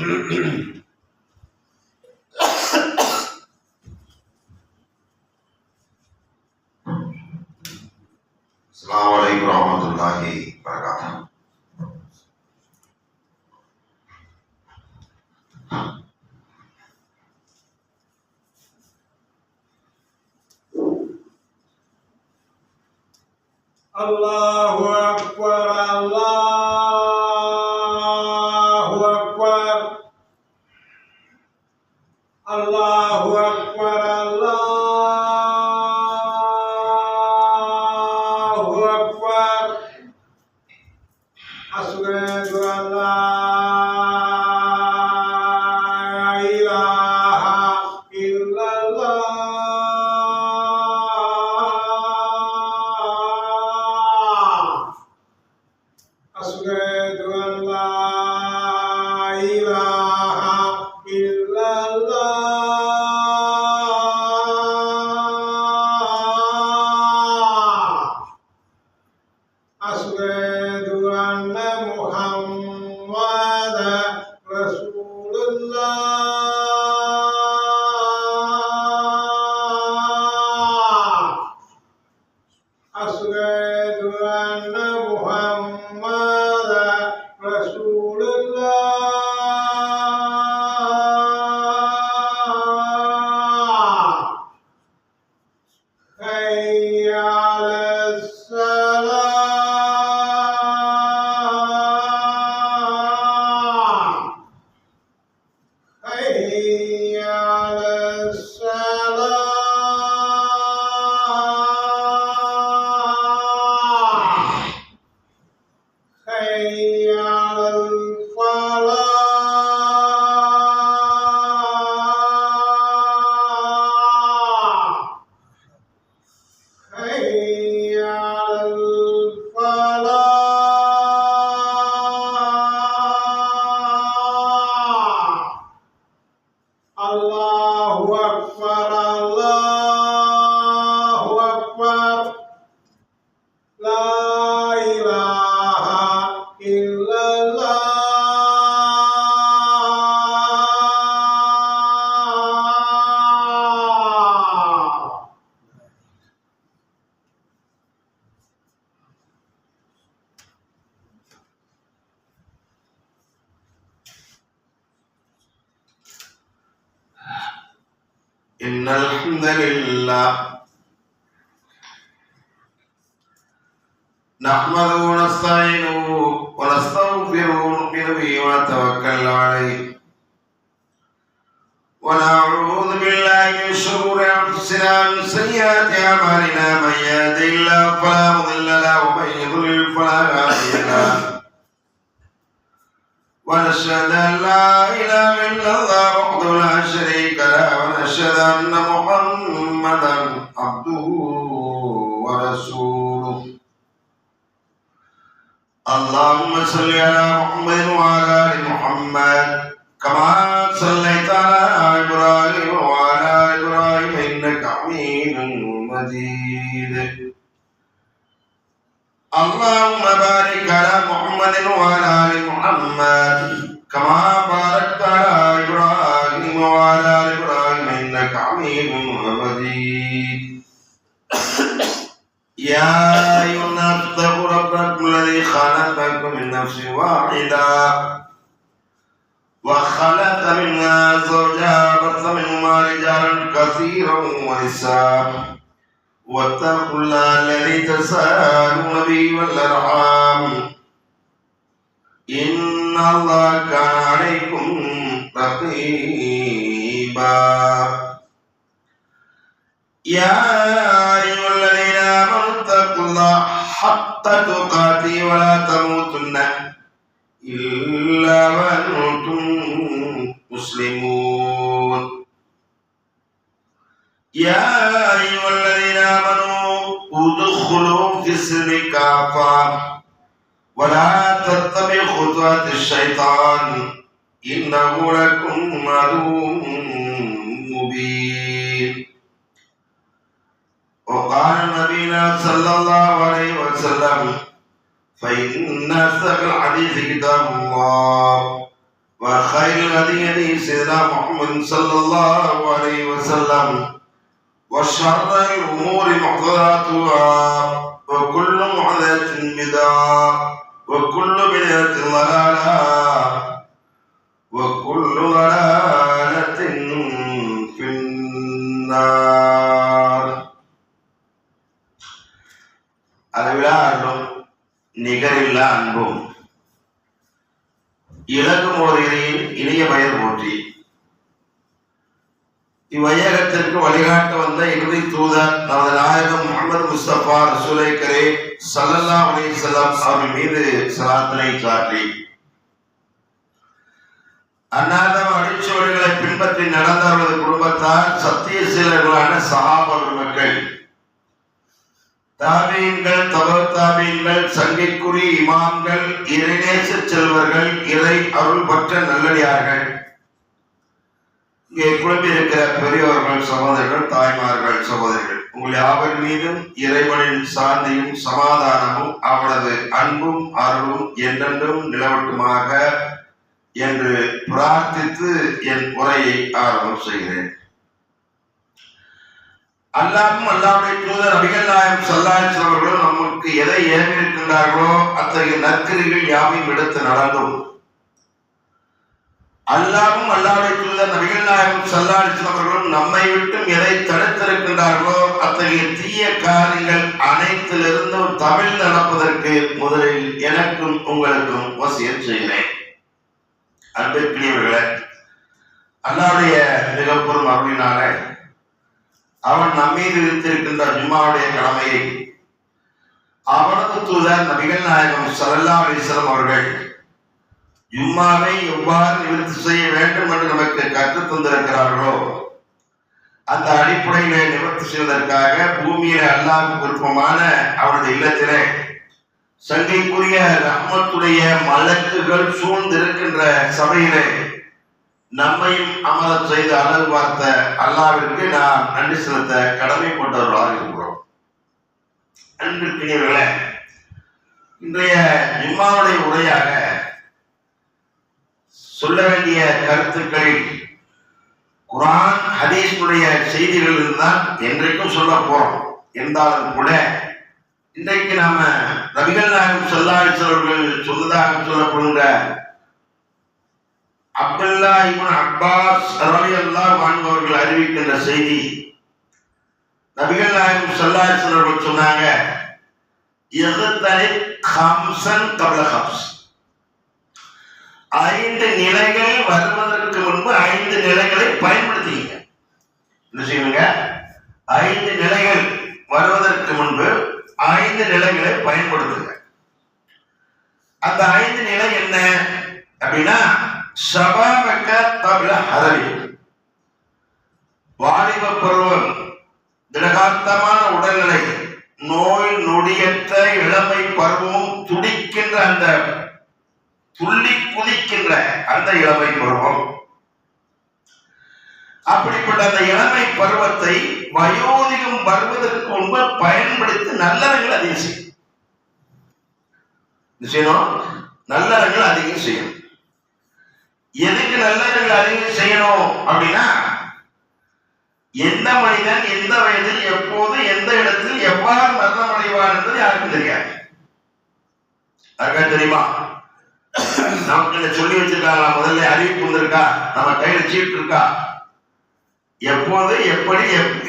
Assalamualaikum warahmatullahi wabarakatuh. Allahu Akbar, Allahu Akbar, Allahu Akbar, Allahu Akbar. Asyhadu an la ilaha illallah. Asyhadu an la ilaha illallah. Asyhadu anna Muhammadan Rasulullah. Asyhadu anna Muhammadan Rasulullah. Hayya 'alas salah. Hayya 'alas salah. Hayya 'alal falah. Hayya 'alal falah. Allahu Akbar, Allahu Akbar. La ilaha illallah. Innal hamdalillah nahmaduhu wa nasta'inuhu wa nastaghfiruhu wa nu'minu bihi wa natawakkalu alayhi wa na'udhu billahi min shururi anfusina wa min sayyiati a'malina man yahdihillahu fala mudilla lahu wa man yudlil fala hadiya lahu wa nashhadu an la ilaha illallah wahdahu la sharika lahu wa nashhadu anna Muhammadan abduhu wa rasuluhu. Allahumma salli ala Muhammad wa ala ali Muhammad kama sallaita ala Ibrahim wa ala ali Ibrahim innaka Hamidum Majid. Allahumma barik ala Muhammad wa ala ali Muhammad kama barakta ala Ibrahim wa ala ali Ibrahim innaka Hamidum Majid. يا أيها الناس اتقوا ربكم الذي خلقكم من نفس واحدة وخلق منها زوجها وبث منهما رجالا كثيرا ونساء واتقوا الله الذي تساءلون به والأرحام إن الله كان عليكم رقيبا. يا أيها الذين آمنوا اتقوا الله حق تقاته ولا تموتن إلا وأنتم مسلمون. يا أيها الذين آمنوا ادخلوا في السلم كافة ولا تتبعوا خطوات الشيطان إنه لكم عدو مبين. وقال نبينا صلى الله عليه وسلم فإن أصدق الحديث كتاب الله وخير الهدي هدي سيدنا محمد صلى الله عليه وسلم وشر الأمور محدثاتها وكل محدثة بدعة وكل بدعة ضلالة وكل ضلالة في النار. அளவிலா அருளும் நிகரில்லா அன்பும் இலகும் ஓர் இறையின் இனிய பெயர் போற்றி இவ்வையகத்திற்கு வழிகாட்ட வந்த இறுதி தூதர் நமது நாயகம் முஹம்மது முஸ்தபா ரசூலை கரீம் ஸல்லல்லாஹு அலைஹி வஸல்லம் அவர்கள் மீது ஸலாத்தினை சாற்றி அன்னாதம் அடிச்சுவடுகளை பின்பற்றி நடந்தவர்களது குடும்பத்தார் சத்திய சீலர்களான சஹாபா பெருமக்கள் தாபீன்கள் தபர் தாபீன்கள் சங்கைக்குரிய இமாம்கள் இறைநேச செல்வர்கள் இறை அருள் பெற்ற நல்லடியார்கள் இங்கே குழம்பியிருக்கிற பெரியோர்கள் சகோதரர்கள் தாய்மார்கள் சகோதரிகள் உங்கள் யாவர் மீதும் இறைவனின் சாந்தியும் சமாதானமும் அவனது அன்பும் அருளும் என்றென்றும் நிலவட்டுமாக என்று பிரார்த்தித்து என் உரையை ஆரம்பம் செய்கிறேன். அல்லாஹ்வும் அல்லாஹ்வுடைய தூதர் நபிகள் நாயகம் ஸல்லல்லாஹு அலைஹி வஸல்லம் அவர்கள் நமக்கு எதை ஏவிருக்கின்றார்களோ அத்தகைய நற்கிரிகள் யாவையும் எடுத்து நடந்தும் அல்லாஹ்வும் அல்லாஹ்வுடைய தூதர் நபிகள் நாயகம் ஸல்லல்லாஹு அலைஹி வஸல்லம் அவர்கள் நம்மை விட்டும் எதை தடுத்திருக்கின்றார்களோ அத்தகைய தீய காரியங்கள் அனைத்திலிருந்தும் தவிர்த்து நடப்பதற்கு முதலில் எனக்கும் உங்களுக்கும் வசியத் செய்கிறேன். அன்பிற்குரியவர்களே, அல்லாஹ்வுடைய மிகப்பெரும் அருளினால அவன் நம்மீது விதித்திருக்கின்ற ஜும்மாவுடைய கடமையை அவனது தூதர் நபிகள் நாயகம் ஸல்லல்லாஹு அலைஹி வஸல்லம் அவர்கள் ஜும்மாவை எவ்வாறு நிவர்த்தி செய்ய வேண்டும் என்று நமக்கு கற்றுத் தந்திருக்கிறார்களோ அந்த அடிப்படையிலே நிவர்த்தி செய்வதற்காக பூமியில அல்லாஹ்வுக்கு விருப்பமான அவனது இல்லத்திலே சங்கைக்குரிய ரஹ்மத்துடைய மலக்குகள் சூழ்ந்திருக்கின்ற சபையிலே நம்மையும் அமரச் செய்து அழகு பார்த்த அல்லாஹ்விற்கு நாம் நன்றி செலுத்த கடமைப்பட்டவர்களாக இருக்கிறோம். அன்பிற்குரியவர்களே, இன்றைய ஜும்மாவுடைய உரையாக சொல்ல வேண்டிய கருத்துக்களில் குர்ஆன் ஹதீஸுடைய செய்திகள் இருந்தால் என்றைக்கும் சொல்ல போறோம். இருந்தாலும் கூட இன்றைக்கு நாம நபிகள் நாயகம் ஸல்லல்லாஹு அலைஹி வஸல்லம் அவர்கள் சொன்னதாக சொல்லப்படுகின்ற அப்துல்லா இப்னு அப்பாஸ் ரலியல்லாஹு அன்ஹு அவர்கள் அறிவிக்கின்ற செய்தி, நபிகள் நாயகம் ஸல்லல்லாஹு அலைஹி வஸல்லம் அவர்கள் சொன்னாங்க, யக்தனிப் கம்சன் கப்ல கம்ஸ். 5 நிலைகள் வருவதற்கு முன்பு 5 நிலைகளை பயன்படுத்திங்க. என்ன செய்யுங்க? 5 நிலைகள் வருவதற்கு முன்பு 5 நிலைகளை பயன்படுத்துங்க. அந்த 5 நிலை என்ன அப்படின்னா, ஷபாபக கப்ல ஹரவி, வாலிப பருவம், திடகாத்தமான உடல்நிலை, நோய் நொடியற்ற இளமை பருவமும், துடிக்கின்ற அந்த துள்ளி குதிக்கின்ற அந்த இளமை பருவம். அப்படிப்பட்ட அந்த இளமை பருவத்தை வயோதிகம் வருவதற்கு முன்பு பயன்படுத்தி நல்லறங்கள் அதிகம் செய்யணும். நல்லறங்கள் அதிகம் செய்யணும். எதுக்கு நல்லறங்கள் அதிகம் செய்யணும் அப்படின்னா, எந்த மனிதன் எந்த வயதில் எப்போது எந்த இடத்தில் எவ்வாறு மரணம் அடைவார் என்பது யாருக்கும் தெரியாது. யாருக்கா தெரியுமா? நமக்கு சொல்லி வச்சிருக்காங்களா? முதல்ல அறிவிப்பு வந்திருக்கா? நம்ம கையில சீட்டு இருக்கா? எப்போது எப்படி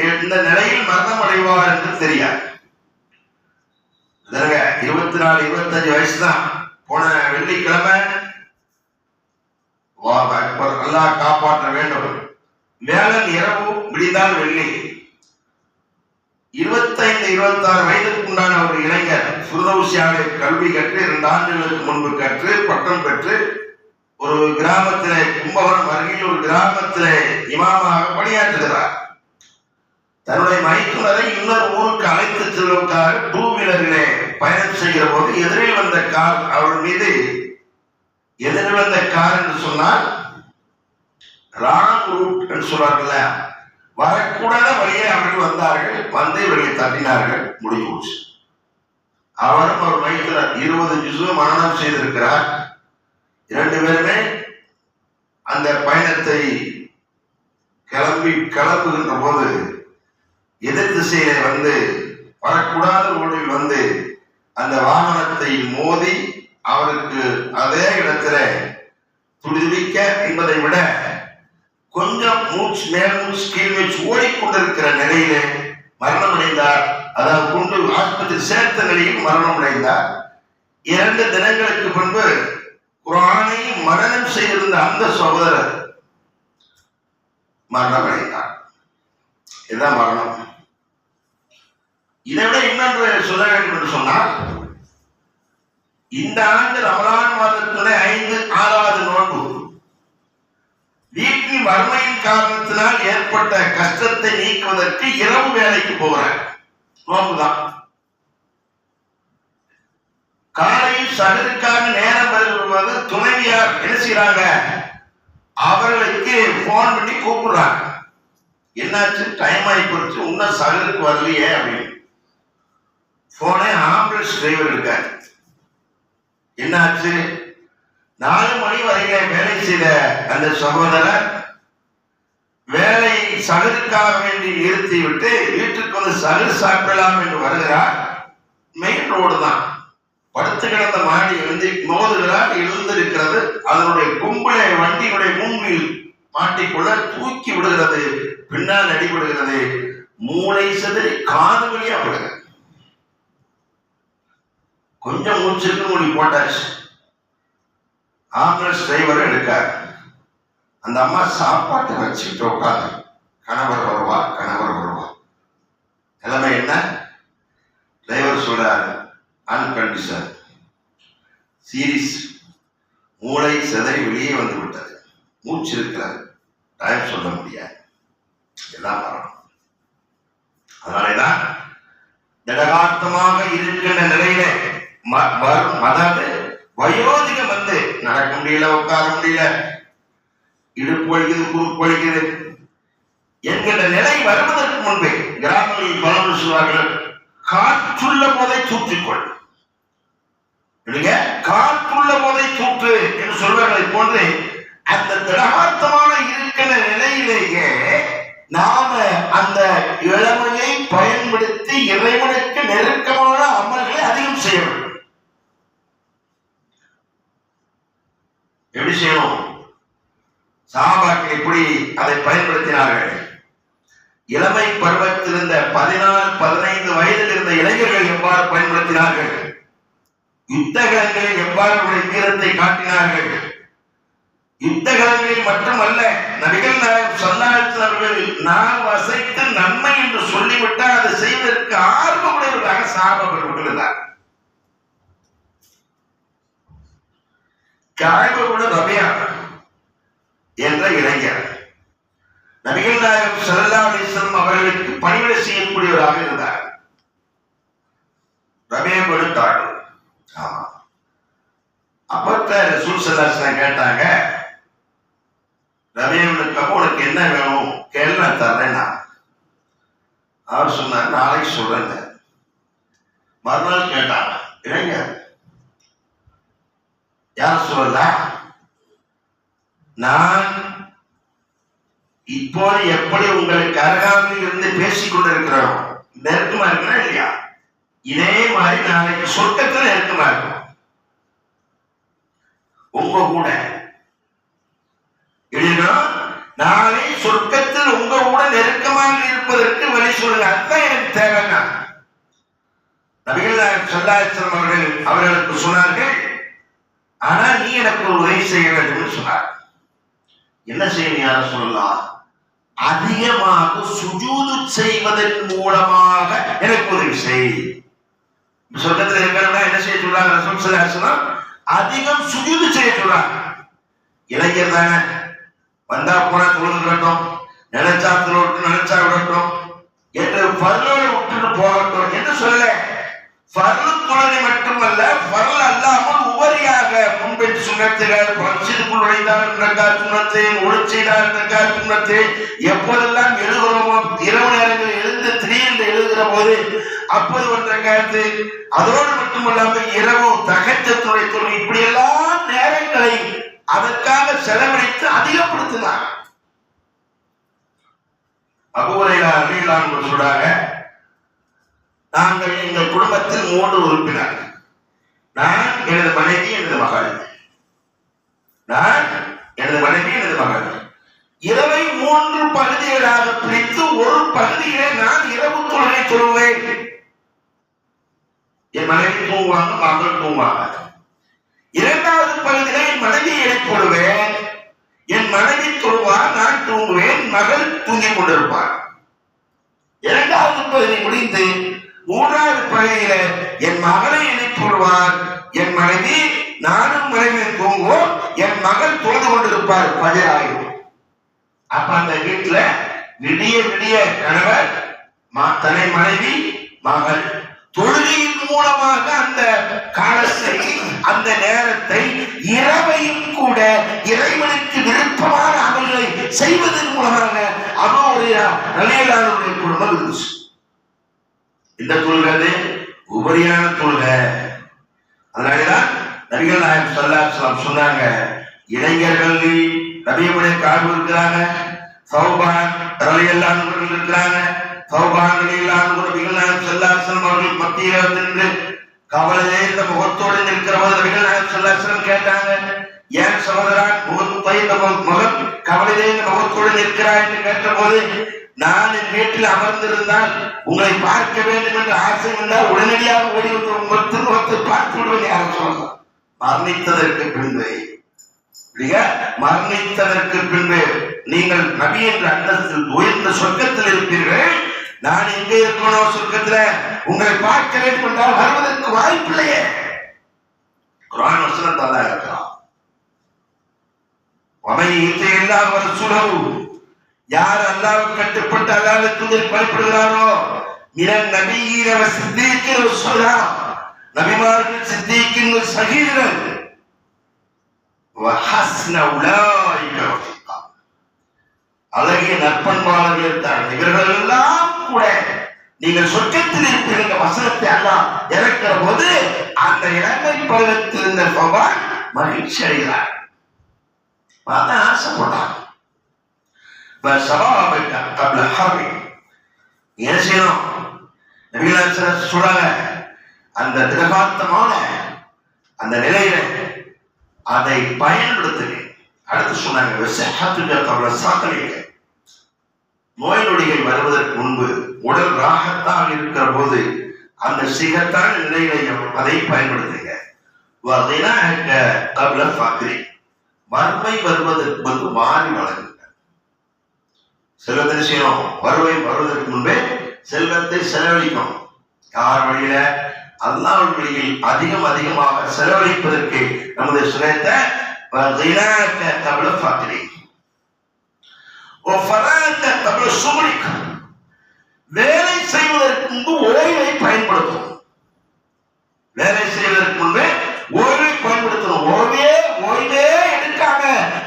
எந்த நிலையில் மரணம் அடைவார் என்று தெரியாது. 24 25 வயசு தான். போன வெள்ளிக்கிழமை அல்லாஹ் காப்பாற்ற வேண்டும், வேளன் இரவு விடிந்தால் வெள்ளி. 25 26 வயதுக்கு உண்டான ஒரு இளைஞர் ஃபிர்தௌஸியாவிலே கல்வி கற்று 2 ஆண்டுகளுக்கு முன்பு கற்று பட்டம் பெற்று ஒரு கிராமத்திலே, கும்பகோணம் அருகில் ஒரு கிராமத்திலே இமாமாக பணியாற்றுகிறார். தன்னுடைய மைத்துனரை இன்னொரு ஊருக்கு அழைத்து செல்வதற்காக 2 வீலரிலே பயணம் செய்கிற போது எதிரில் வந்த கார் அவர் மீது, எதிரில் வந்த கார் என்று சொன்னால் ராங் ரூட் என்று சொல்றார்கள், வரக்கூடாத வழியே அவர்கள் வந்தார்கள். வந்து இவர்களை தட்டினார்கள். முடிவு போச்சு. அவரும் அவர் மைத்துனர் 20 ஜுஸு மனனம் செய்திருக்கிறார். 2 பேருமே அந்த பயணத்தை கிளம்புகின்ற போது எதிர் திசையில வந்து வரக்கூடாத ரோடில் வந்து அந்த வாகனத்தை மோதி அவருக்கு அதே இடத்துல துடிதுடிக்க என்பதை விட கொஞ்சம் மேல் மூச்சு கீழ் மூச்சு ஓடிக்கொண்டிருக்கிற நிலையிலே மரணம் அடைந்தார். அதாவது கொண்டு ஆஸ்பத்திரி சேர்த்த நிலையில் மரணம் அடைந்தார். 2 தினங்களுக்கு முன்பு குர்ஆனை மனனம் செய்திருந்த அந்த சகோதரர் மரணம் அடைந்தார். இதுதான் மரணம். இதை விட இன்னொன்று சொல்ல வேண்டும் என்று சொன்னால், இந்த ஆண்டு ரமலான் மாதத்துடைய 6வது நோன்பு வீட்டில் வறுமையின் காரணத்தினால் ஏற்பட்ட கஷ்டத்தை நீக்குவதற்கு இரவு வேலைக்கு போகிறார். நோன்புதான். காலையில் சகருக்காக நேரம் வருவது துணைவியார் என்ன செய்யறாங்க, அவர்களுக்கு போன் பண்ணி கூப்பிடுறாங்க. என்னாச்சு, டைம் ஆகி போச்சு, இன்னும் சகருக்கு வரலையே அப்படின்னு. போனே ஆம்புலன்ஸ் டிரைவர் இருக்காரு. என்னாச்சு, 4 மணி வரையில வேலை செய்த அந்த சகோதரர் வேலை சகருக்காக வேண்டி நிறுத்தி விட்டு வீட்டுக்கு வந்து சகரு சாப்பிடலாம் என்று வருகிறார். மெயின் ரோடு தான். படுத்து கிடந்த மாடி மோதுகிறார். எழுந்திருக்கிறது. அதனுடைய கும்பலை வண்டியுடைய முன்பில் மாட்டிக்கொள்ள தூக்கி விடுகிறது. பின்னால் அடிபடுகிறது. மூளை சிதறி காது வழியா விடுகிறது. கொஞ்சம் மூச்சுக்கு மூடி போட்டாச்சு. ஆம்புலன்ஸ் டிரைவர் எடுக்கார். அந்த அம்மா சாப்பாட்டை வச்சுட்டு உட்காந்து கணவர் வருவா. நிலைமை என்ன? டிரைவர் சொல்றாரு, அன்கண்டிஷன் சீரியஸ், மூளை சிதறி வெளியே வந்து விட்டது, மூச்சு இருக்கிறது, டைம் சொல்ல முடியாது, எல்லாம் வரணும். அதனாலதான் திடகார்த்தமாக இருக்கின்ற நிலையில அதாவது வயோதிகம் வந்து நடக்க முடியல, உட்கார முடியல, இடுப்பு வலிக்குது, குறுக்கு வலிக்குது என்கின்ற நிலை வருவதற்கு முன்பே கிராமங்களில் பலர் சொல்வார்கள், காற்றுள்ள போதை தூற்றிக்கொள். காற்றுள்ள போதை தூற்று என்று சொல்வதை போன்று அந்த திடகார்த்தமான இருக்கிற நிலையிலேயே நாம அந்த இளமையை பயன்படுத்தி இறைவனுக்கு நெருக்கமான அமல்களை அதிகம் செய்ய வேண்டும். எப்படி செய்யணும்? சஹாபாக்கள் எப்படி அதை பயன்படுத்தினார்கள்? இளமை பருவத்தில் இருந்த 14-15 வயதில் இருந்த இளைஞர்கள் எவ்வாறு பயன்படுத்தினார்கள்? யுத்தகங்களில் எவ்வாறு வீரத்தை காட்டினார்கள்? யுத்தகங்களில் மட்டுமல்ல, நபிகள் நாயகம் ஸல்லல்லாஹு அலைஹி வஸல்லம் நான் வசைத்து நன்மை என்று சொல்லிவிட்டால் அதை செய்வதற்கு ஆர்வமுடையவர்களாக சஹாபாக்கள் இருந்தார். கஅபுல் ரபியா என்ற இளைஞர் நபிகள் நாயகம் ஸல்லல்லாஹு அலைஹி வஸல்லம் அவர்களுக்கு பணிவிடை செய்யக்கூடியவராக இருந்தார். ரபியா கொடுத்தார். அப்பத்த ரசூல் ஸல்லல்லாஹு அலைஹி வஸல்லம் கேட்டாங்க, ரபியாவுக்கு உனக்கு என்ன வேணும் கேள்வி, நான் தர்றேன்னா. அவர் சொன்னார், நாளைக்கு சொல்றேன். மறுநாள் கேட்டாங்க, இளைஞர், யார் சொல்லல, நான் இப்போது எப்படி உங்களுக்கு அருகாமையில் இருந்து பேசிக் கொண்டிருக்கிறோம், நெருக்கமா இருக்கிறேன் இல்லையா, இதே மாதிரி நாளைக்கு சொர்க்கத்தில் நெருக்கமா இருக்கும் உங்க கூட. நாளை சொர்க்கத்தில் உங்க கூட நெருக்கமாக இருப்பதற்கு வழி சொல்லுங்க, அதுதான் எனக்கு தேவைன்னா. நபிகள் நாயகம் ஸல்லல்லாஹு அலைஹி வஸல்லம் அவர்களுக்கு சொன்னார்கள், ஆனா நீ எனக்கு ஒரு உதவி செய்ய வேண்டும் சொன்னார். என்ன செய்யணும் யார சொல்லலாம்? அதிகமாக சுஜூது செய்வதன் மூலமாக எனக்கு உதவி செய். சொர்க்கத்தில் இருக்கிறவங்க என்ன செய்ய சொல்றாங்க? ரசூல் ஸல்லல்லாஹு அலைஹி வஸல்லம் அதிகம் சுஜூது செய்ய சொல்றாங்க. இளைஞர் தானே, வந்தா போனா தொழுதுட்டோம், நினைச்சா தொழுட்டு நினைச்சா விடட்டும் என்று பர்லோடு விட்டுட்டு போகட்டும் என்று சொல்ல. பர்லு தொழுகை மட்டுமல்ல, பர்ல் அல்லாமல் உபரியாக முன்பெற்று சுண்ணத்துகள், பரிசுக்குள் நுழைந்தால் சுண்ணத்து, ஒளிச்செய்தால் சுண்ணத்து, எப்போதெல்லாம் எழுதுகிறோமோ இரவு நேரங்களில் எழுந்து திடீரென்று எழுதுகிற போது அப்போது ஒன்றை, அதோடு மட்டுமல்லாமல் இரவு தகச்சத்துடைய தொழில், இப்படி எல்லாம் நேரங்களை அதற்காக செலவழித்து அதிகப்படுத்தினார். அபூ ஹுரைரா ரலியல்லாஹு அன்ஹு சொல்றாங்க, நாங்கள் எங்கள் குடும்பத்தில் 3 உறுப்பினர்கள். நான், எனது மனைவி, எனது மகள். இரவை 3 பகுதிகளாக பிரித்து ஒரு பகுதியிலே நான் இரவு தொழுகை தொழுவேன். என் மனைவி தூங்குவாங்க, மகள் தூங்குவாங்க. 2வது பகுதியிலே என் மனைவியை எழுப்பிவிடுவேன். என் மனைவி தொழுவார், நான் தூங்குவேன், மகள் தூங்கிக் கொண்டிருப்பார். 2வது பகுதி முடிந்து 3வது பகுதியில என் மகளை எழுப்பிவிடுவார். என் மனைவி, நானும் மனைவி தூங்குவோம், என் மகள் தொழுது கொண்டிருப்பார். பஜர் ஆகிடும். அப்ப அந்த வீட்டுல விடிய விடிய கணவர், தன்னை மனைவி, மகள் தொழுகையின் மூலமாக அந்த காலத்தை, அந்த நேரத்தை, இரவையும் கூட இறைவனுக்கு விருப்பமான அமல்களை செய்வதன் மூலமாக அபூ ஹுரைரா ரலியல்லாஹு அன்ஹுடைய குடும்பம் இருந்துச்சு. இந்த தொழுகை உபரியான தொழுகை. அதனாலதான் நபிகள் நாயகம் ஸல்லல்லாஹு அலைஹி வஸல்லம் சொன்னாங்க, இளைஞர்கள் நபியுடைய காபு இருக்கிறாங்க, சௌபான் ரலியல்லாஹு அன்ஹு இருக்கிறாங்க. சௌபான் ரலியல்லாஹு அன்ஹு நபிகள் நாயகம் ஸல்லல்லாஹு அலைஹி வஸல்லம் அவர்கள் மத்தியிலே நின்று கவலையே இந்த முகத்தோடு நிற்கிறபோது நபிகள் நாயகம் ஸல்லல்லாஹு அலைஹி வஸல்லம் கேட்டாங்க, ஏன் சகோதரன் முகத்தை மகன் கவலையே இந்த முகத்தோடு நிற்கிறாய் என்று கேட்டபோது, நான் என் வீட்டில் அமர்ந்திருந்தால் உங்களை பார்க்க வேண்டும் என்று ஆசை வந்தால் உடனடியாக ஓடி வந்து உங்கள் திருமுகத்தை பார்த்து விடுவேன். யாரும் சொல்லலாம். மரணித்ததற்கு பின்பு நீங்கள் நபி என்ற அந்தஸ்தில் உயர்ந்த சொர்க்கத்தில் இருப்பீர்கள். நான் எங்கே இருக்கணும் சொர்க்கத்தில் உங்களை பார்க்க வேண்டும் என்றால் வருவதற்கு வாய்ப்பில்லையே. குர்ஆன் வசனம் அல்லாஹ் இருக்கிறான். யார் அல்லாஹ்வுக்கு கட்டுப்பட்டு அல்லாஹ்வுக்கு தூதருக்கு பயப்படுகிறாரோ, மினன் நபியீன வ சித்தீகீன வ ஸுஹதா, நபிமார்கள், சித்தீகீன்கள், ஷஹீதுகள், வ ஹஸ்ன உலாயிக ரஃபீகா, அழகிய நற்பண்பாளர்கள் தான் இவர்கள் எல்லாம் கூட நீங்கள் சொர்க்கத்தில் இருப்பீங்க. வசனத்தை அல்லாஹ் இறக்கிற போது அந்த இளமை பருவத்தில் இருந்த சௌபான் மகிழ்ச்சி அடைகிறார். அதான் ஆசைப்பட்டார். ஏன் செய்யணும்? நபிகள் சொல்றாங்க, அந்த திரகாத்தமான அந்த நிலையில அதை பயன்படுத்துங்க. அடுத்து சொன்னாங்க, நோய் நொடிகள் வருவதற்கு முன்பு உடல் ராகத்தாக இருக்கிற போது அந்த சிகத்தான நிலையிலையும் அதை பயன்படுத்துங்க. வறுமை வருவதற்கு முன்பு மாறி வளருங்க. செல்வத்தை செய்யணும். வறுமை வருவதற்கு முன்பே செல்வத்தை செலவழிக்கணும். யார் வழியில? அல்லாஹ்வின் வழியில் அதிகமாக செலவழிப்பதற்கு நமது சுரத்தை வேலை செய்வதற்கு முன்பு ஓய்வை பயன்படுத்தணும். வேலை செய்வதற்கு முன்பே ஓய்வை பயன்படுத்தணும். ஓய்வே எடுக்காம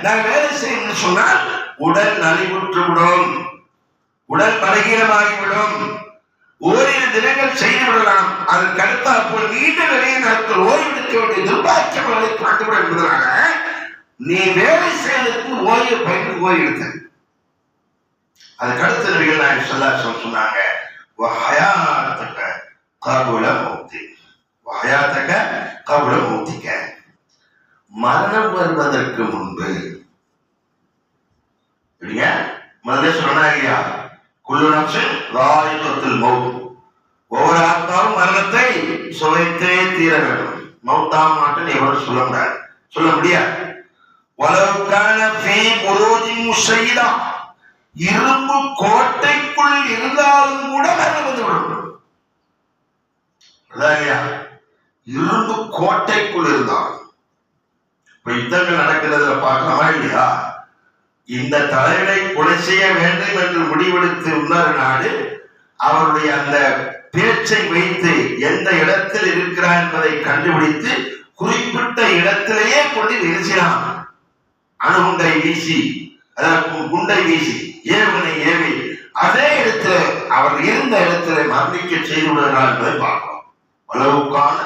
நான் வேலை செய்யணும்னு சொன்னால் உடல் நலிவுற்றுவிடும், உடல் பலகீனமாகிவிடும். ஓரிரு தினங்கள் செய்து விடலாம். அதற்கு அடுத்த போல் நீண்ட நிறைய நாட்கள் ஓய்வெடுக்க வேண்டிய துர்பாக்கியங்களை காட்டுவிட என்பதனால நீ வேலை செய்வதற்கு ஓய்வு பயன்படுத்தி ஓய்வு எடுத்த. அதுக்கு அடுத்த நபிகள் நாயகம் ஸல்லல்லாஹு அலைஹி வஸல்லம் சொன்னாங்க, வஹயாத்தக கபுல மௌத்திக, வஹயாத்தக கபுல மௌத்திக, மரணம் வருவதற்கு முன்பு. இல்லையா? முதல்ல சொன்னா இல்லையா, குல்லு நஃப்ஸின் ذائقத்துல் மௌத், ஒவ்வொரு ஆத்மாவும் மரணத்தை சுவைத்தே தீர வேண்டும். மௌத்தாக மாட்டேன்னு எவரும் சொல்ல முடியாது. வலவ் கான ஃபீ புரூஜின் முஷையதா, இரும்பு கோட்டைக்குள் இருந்தாலும் கூட மரணம் வந்துவிடும். இரும்பு கோட்டைக்குள் இருந்தாலும் இப்ப யுத்தங்கள் நடக்கிறதுல பார்க்கலாமா இல்லையா? இந்த தலைவனை கொலை செய்ய வேண்டும் என்று முடிவெடுத்து இன்னொரு நாடு அவருடைய அந்த பேச்சை வைத்து எந்த இடத்தில் இருக்கிறார் என்பதை கண்டுபிடித்து குறிப்பிட்ட இடத்திலேயே கொண்டு நிறுத்தினான். அணுகுண்டை வீசி, அதற்கு குண்டை வீசி, ஏவனை ஏவி அதே இடத்துல அவர் இருந்த இடத்துல மரணிக்க செய்து விடுகிறார் என்பதை பார்க்கிறோம். அளவுக்கான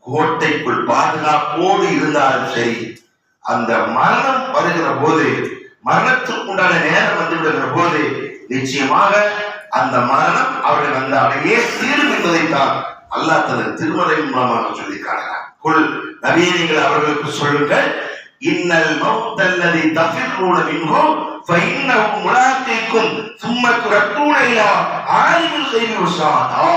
கோட்டைக்குள் பாதுகாப்போடு இருந்தாலும் சரி, அந்த மரணம் வருகிற போது, மரணத்துக்கு உண்டான நேரம் வந்து விடுகிற போது நிச்சயமாக அந்த மரணம் அவர்கள் அந்த அடையே தீரும் என்பதைத்தான் அல்லாஹ் தனது திருமறை மூலமாக சொல்லி காட்டுகிறார். நபியே, நீங்கள் அவர்களுக்கு சொல்லுங்கள், இன்னல் மௌத்தல்லதி தஃபிர்ரூன மின்ஹு ஃபஇன்னஹு முலாகீக்கும் சும்ம துரத்தூன இலா ஆலிமில் கைபி வஷ்ஷஹாதா.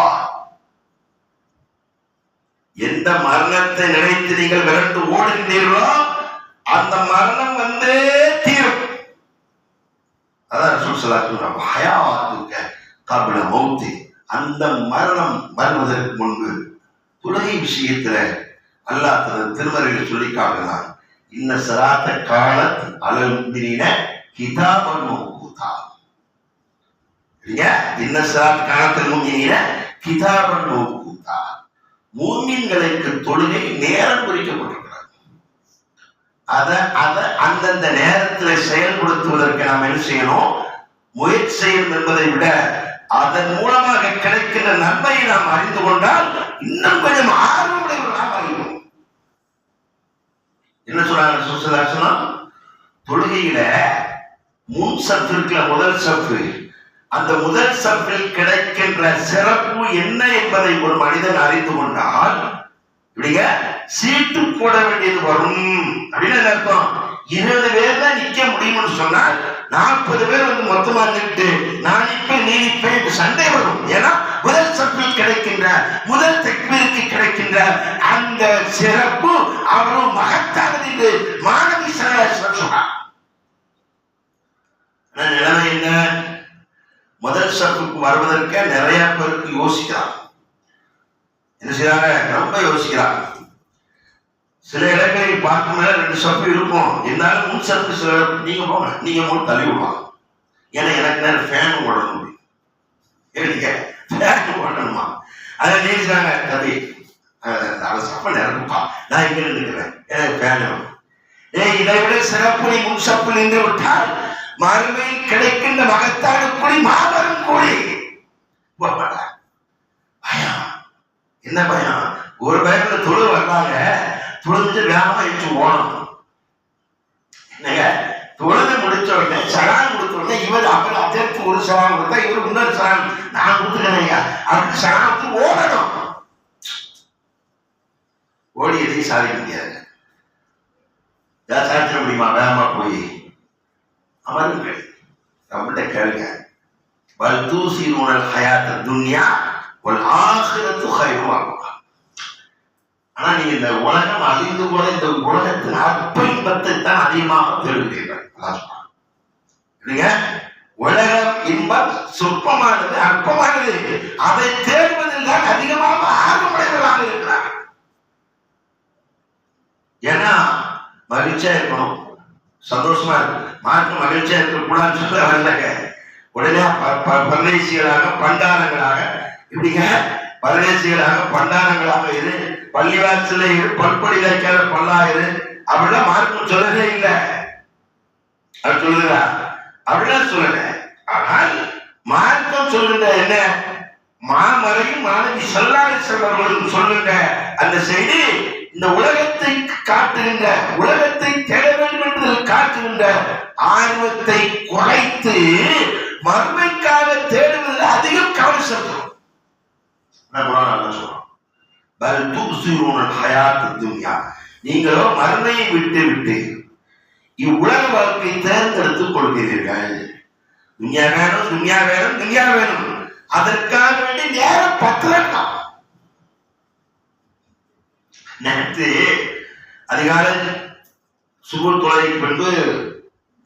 எந்த மரணத்தை நினைத்து நீங்கள் விரண்டு ஓடுகின்றீர்களோ அந்த மரணம் வந்து தீரும். அதான் ரசூல் ஸல்லல்லாஹு அலைஹி வஸல்லம் ஹயாத்துக கப்ல மௌத்தி, அந்த மரணம் வருவதற்கு முன்பு தொழுகை விஷயத்துல அல்லாஹ் தனது திருமறையில் சொல்லி காட்டுகிறான். இன்ன ஸலாத்த கானத் அலல் முஃமினீன கிதாபன் மவ்கூதா. இன்ன ஸலாத்த கானத் முஃமினீன கிதாபன் மவ்கூதா. மூமின்களுக்கு தொழுகை நேரம் குறிக்கப்பட்டிருக்கிறது. அதை அந்தந்த நேரத்தில் செயல்படுத்துவதற்கு நாம் என்ன செய்யணும்? முயற்சி செய்யணும் என்பதை விட அதன் மூலமாக கிடைக்கின்ற நன்மையை நாம் அறிந்து கொண்டால் இன்னும் கொஞ்சம் ஆர்வமுடையவர்களாக அறிவோம். என்ன சொல்றாங்க? தொழுகையில முன் சஃப் இருக்கிற முதல் சஃப், அந்த முதல் சஃப்பில் கிடைக்கின்ற சிறப்பு என்ன என்பதை ஒரு மனிதன் அறிந்து கொண்டால் இப்படிங்க சீட்டு போட வேண்டியது வரும் அப்படின்னு அர்த்தம். 20 பேர் தான் நிக்க முடியும்னு சொன்னால் 40 பேர் வந்து மொத்தமா நின்று நான் நிற்பேன் நீ நிற்பேன் சண்டை வரும். ஏன்னா முதல் சஃப்பில் கிடைக்கின்ற முதல் தக்பீருக்கு கிடைக்கின்ற அந்த சிறப்பு அவ்வளவு மகத்தானது என்று மாணவி சொன்னார். நிலைமை என்ன? முதல் சஃப்புக்கு வருவதற்கு நிறைய பேருக்கு யோசிக்கிறார். என்ன செய்யறாங்க? ரொம்ப யோசிக்கிறாங்க. சில இடங்களில் பார்க்கும் மேல 2 சப்பு இருக்கும், இருந்தாலும் முன் சப்பு சில நீங்க போங்க, நீங்க மூணு தள்ளி விடுவாங்க. ஏன்னா எனக்கு நேரம் ஃபேன் ஓடணும் முடியும், ஃபேன் ஓடணுமா? அதை நினைச்சாங்க தம்பி அதை சப்ப நேரம்ப்பா நான் இங்க நின்றுக்கிறேன், எனக்கு ஃபேன் வேணும். இதை விட சிறப்பு நீ முன் சப்பு நின்று விட்டால் மறுமையில் கிடைக்கின்ற மகத்தான கூலி மாபெரும் கூலி. பயம் என்ன பயம்? ஒரு பயத்துல தொழு வர்றாங்க, தொழுது வேகமா எடுத்து ஓடணும். என்னங்க தொழுது முடிச்ச உடனே சலான் கொடுத்த உடனே இவர் அப்புறம் அதற்கு ஒரு சலான் கொடுத்தா இவர் இன்னொரு சலான் நான் கொடுத்துக்கிறேங்க அப்படி சலானுக்கு ஓடணும். ஓடி எதையும் சாதிக்க முடியாது. சாதிக்க முடியுமா? வேகமா போய் அமருங்கள், நம்மகிட்ட கேளுங்க. வல் தூசிரூனல் ஹயாத்த துன்யா வல் ஆகிரத்து ஹைரும். ஆனா நீங்க இந்த உலகம் அழிந்து போற இந்த உலகத்தின் அற்ப இன்பத்தை தான் அதிகமாக பெறுகிறீர்கள். உலகம் இன்பம் சொற்பமானது, அற்பமானது. அதை தேடுவதில் தான் அதிகமாக ஆர்வமுடையவர்களாக இருக்கிறார். ஏன்னா மகிழ்ச்சியா இருக்கணும், சந்தோஷமா இருக்கு. மார்க்க மகிழ்ச்சியா இருக்கக்கூடாதுன்னு சொல்ல வரலங்க. உடனே பரதேசிகளாக பண்டாரங்களாக இப்படிங்க பரதேசிகளாக பண்டாரங்களாக இரு, பள்ளிவாசல இரு, பல்படி வைக்காத பல்லாயிரு அப்படிலாம் மார்க்கம் சொல்லவே இல்லை. அது சொல்லுதா? அப்படிலாம் சொல்லல. ஆனால் மார்க்கம் சொல்லுங்க என்ன? மாமறையும் மாணவி ஸல்லல்லாஹு அலைஹி வஸல்லம் சொல்லுங்க அந்த செய்தி இந்த உலகத்தை காட்டுகின்ற, உலகத்தை தேட வேண்டும் என்பதில் காட்டுகின்ற ஆர்வத்தை குறைத்து மறுமைக்காக தேடுவதில் அதிகம் கவனம் செலுத்தணும். நீங்களோ மறுமையை விட்டு விட்டு இவ்வுலக வாழ்க்கை தேர்ந்தெடுத்துக் கொள்கிறீர்கள். துன்யா வேணும், துன்யா வேணும், துன்யா வேணும். அதற்காக வேண்டி நேரம் பத்தலாம். நேற்று அதிகாலை சுகுர் தொலைக்கு பின்பு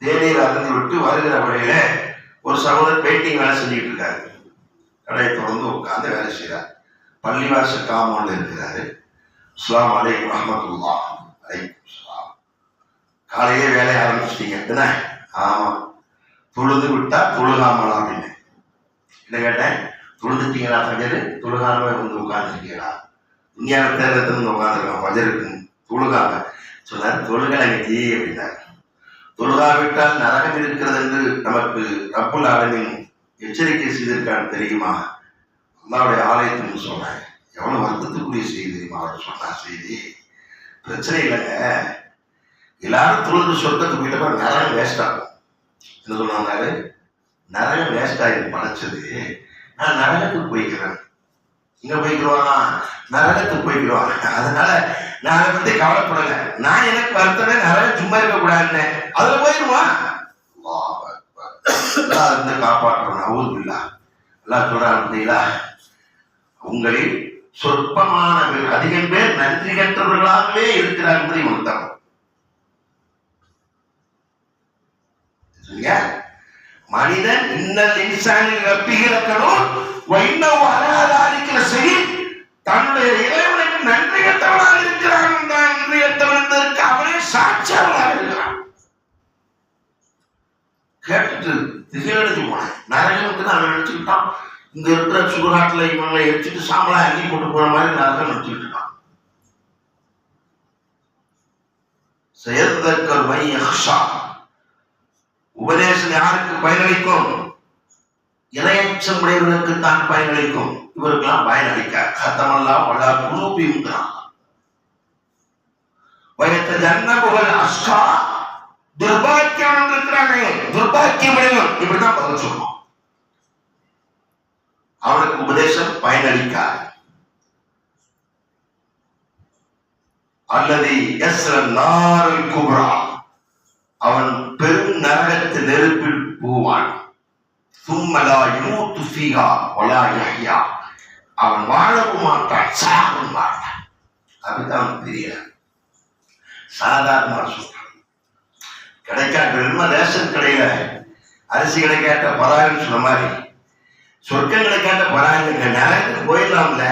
தேநீர் அருந்து விட்டு வருகிற வழியில ஒரு சகோதரர் பெயிண்டிங் வேலை செஞ்சுட்டு இருக்காரு. கடையை தொடர்ந்து உட்கார்ந்து வேலை செய்யறாரு. பள்ளிவாசல் காமௌண்ட்ல இருக்கிறாரு. அஸ்ஸலாமு அலைக்கும் வரஹ்மத்துல்லாஹ். அலைக்கும் ஸலாம். காலையிலே வேலையை ஆரம்பிச்சிட்டீங்க என்ன? ஆமா. தொழுது விட்டா தொழுகாமலாம் அப்படின்னு என்ன கேட்டேன்? தொழுதுட்டீங்களா? ஃபஜர் தொழுகாம வந்து உட்கார்ந்துருக்கீங்களா? இந்தியாவை தேர்தல் உட்காந்துருக்கோம் ஃபஜருக்கு தொழுகாம சொன்னார். தொழுகலங்கி அப்படின்னாரு. தொழுகாவிட்டால் நரகம் இருக்கிறது என்று நமக்கு ரப்புல் ஆலமீன் எச்சரிக்கை செய்திருக்கான்னு தெரியுமா? அல்லாஹ்வுடைய ஆலயத்துன்னு சொன்னாங்க. எவ்வளவு வருத்தத்துக்குரிய செய்தி தெரியுமா அவர் சொன்ன செய்தி? பிரச்சனை இல்லைங்க, எல்லாரும் தொழுது சொர்க்கத்துக்கு போயிட்ட பிறகு நரகம் வேஸ்ட் ஆகும். என்ன சொன்னாரு? நரகம் வேஸ்ட் ஆகிடும் படைச்சது, நான் நரகத்துக்கு போய்க்கிறேன். இங்க போய்க்கிடுவானா? நரகத்துக்கு போய்க்கிடுவாங்க. அதனால நான் அதை பத்தி கவலைப்படல. நான் எனக்கு வருத்தமே நரகம் சும்மா இருக்க கூடாதுன்னு அதுல போயிடுவான். இருந்து காப்பாற்றணும். அவரு இல்லா எல்லாம் சொல்றாங்களா, உங்களில் சொற்பமான அதிகம் பேர் நன்றி கற்றவர்களாகவே இருக்கிறார் என்பதை உணர்த்தணும். மனிதன் இன்னல் இன்சானில் ரப்பிகிறக்கணும் வைணவ அராதாரிக்கிற செய்தி தன்னுடைய இறைவனுக்கு நன்றி கற்றவனாக இருக்கிறான். நன்றி கற்றவனுக்கு அவனே சாட்சியாளராக இருக்கிறான். கேட்டுட்டு திகழடிச்சு போனேன். நரகனுக்கு அவன் நினைச்சுக்கிட்டான் இங்க இருக்கிற சுடுகாட்டுல இவங்களை எரிச்சுட்டு சாம்பலா அள்ளி போட்டு போற மாதிரி நரகம் நினைச்சுக்கிட்டு இருக்கான். செயற்தற்கர் மை யக்ஷா, உபதேசம் யாருக்கு பயனளிக்கும்? இணையச்சம் உடையவர்களுக்கு தான் பயனளிக்கும். இவருக்கெல்லாம் பயனளிக்க கத்தமல்லா வளா குரூபிங்கிறான். வயத்த ஜன்னபுகள் அஷ்டா, துர்பாக்கியம் இருக்கிறாங்க, துர்பாக்கியம் அடையும். இப்படிதான் பதில் சொல்லுவோம். அவனுக்கு உபதேசம் பயனளிக்காது. அல்லது எஸ்ரல் குப்ரா, அவன் பெரும் நரகத்து நெருப்பில் போவான். சும்மலா யூத்து ஃபீஹா வலா யஹ்யா, அவன் வாழவும் மாட்டான், சாகவும் மாட்டான். அதுதான் தெரியல. சாதாரண சொல்றான். கிடைக்காட்ட ரேஷன் கடையில அரிசி கிடைக்காட்ட பராயின்னு சொன்ன மாதிரி சொர்க்கம் கிடைக்காட்ட பராயில்லைங்க. நரகத்துக்கு போயிடலாம்ல,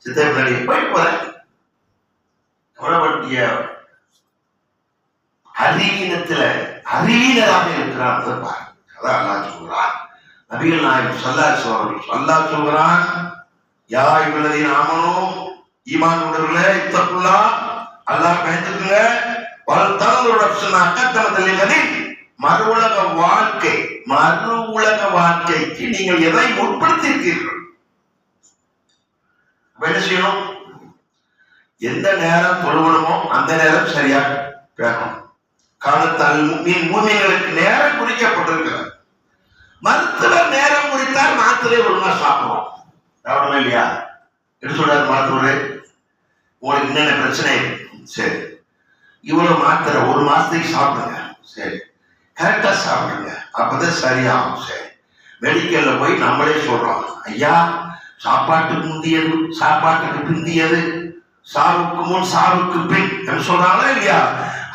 சித்த பிள்ளை போயிட்டு போற எவ்வளவு அறிவீனத்துல அறிவீனராக இருக்கிறான். அதான் அல்லாஹ் சொல்கிறான். நபிகள் நாயகம் ஸல்லல்லாஹு சொல்கிறான், யா அய்யுஹல்லதீன ஆமனூ, ஈமான் கொண்டவர்களே, இத்தகுல்லாஹ், அல்லாஹ் பயந்துக்குங்க. வல் தன்துர் நஃப்ஸுன் மா கத்தமத் லிகதின், மறு உலக வாழ்க்கைக்கு நீங்கள் எதை முற்படுத்தி இருக்கிறீர்கள்? என்ன செய்யணும்? எந்த நேரம் தொழுவணுமோ அந்த நேரம் சரியா பேசணும். காலத்தால் மூமின்களுக்கு நேரம் குறிக்கப்பட்டிருக்கிறது. மருத்துவர் நேரம் குறித்தால் மாத்திரை ஒழுங்கா சாப்பிடுவோம். சாப்பிடணும் இல்லையா? என்ன சொல்றாரு மருத்துவர்? உங்களுக்கு என்னென்ன பிரச்சனை? சரி, இவ்வளவு மாத்திரை ஒரு மாசத்துக்கு சாப்பிடுங்க. சரி, கரெக்டா சாப்பிடுங்க, அப்பதான் சரியாகும். சரி, மெடிக்கல்ல போய் நம்மளே சொல்றோம், ஐயா சாப்பாட்டுக்கு முந்தியது, சாப்பாட்டுக்கு பிந்தியது, சாவுக்கு முன் சாவுக்கு பின் சொல்றாங்களா இல்லையா?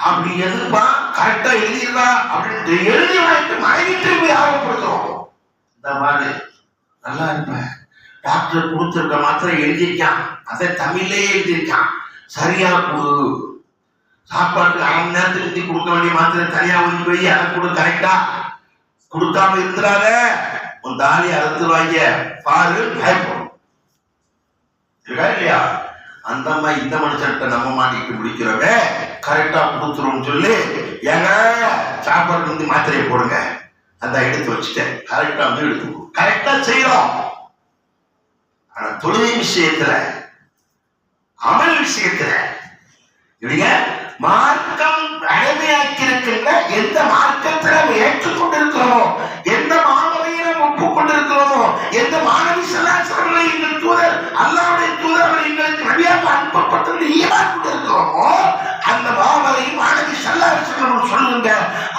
அப்படி எதுப்பா கரெக்டா எழுதிடா அப்படின்னு எழுதி வாங்கிட்டு வாங்கிட்டு போய் ஆர்வப்படுத்துறோம். இந்த மாதிரி நல்லா இருப்பேன், டாக்டர் கொடுத்துருக்க மாத்திரை எழுதியிருக்கான், அதை தமிழ்லே எழுதியிருக்கான், சரியா கொடு. சாப்பாட்டுக்கு அரை மணி நேரத்துக்கு கொடுக்க வேண்டிய மாத்திரை தனியா ஒதுக்கி போய் அதை கொடு, கரெக்டா கொடுக்காம இருக்கிறாத உன் தாலி அறுத்துருவாங்க பாரு, பயப்படும் இல்லையா? அந்த மாதிரி இந்த மனுஷன்ட்ட நம்ம மாட்டிட்டு முடிக்கிறவே கரெக்டா கொடுத்துரும் சொல்லி, ஏங்க சாப்பாடு வந்து மாத்திரையை போடுங்க, அந்த எடுத்து வச்சுட்டேன், கரெக்டா வந்து எடுத்து கரெக்டா செய்யறோம். ஆனா தொழுகை விஷயத்துல, அமல் விஷயத்துல இல்லைங்க, மார்க்கம் அடிமையாக்கி இருக்கின்ற எந்த மார்க்கத்தை நம்ம ஏற்றுக்கொண்டிருக்கிறோமோ, எந்த மாணவியை நம்ம ஒப்புக்கொண்டிருக்கிறோமோ, எந்த மாணவி சலாசங்களை எங்கள் தூதர் அல்லாஹ்வுடைய தூதர் எங்களுக்கு நபியாக அனுப்பப்பட்டது ஈமான் கொண்டிருக்கிறோமோ, அந்த மாணவி மாணவி சலாசங்கள் சொல்லுங்க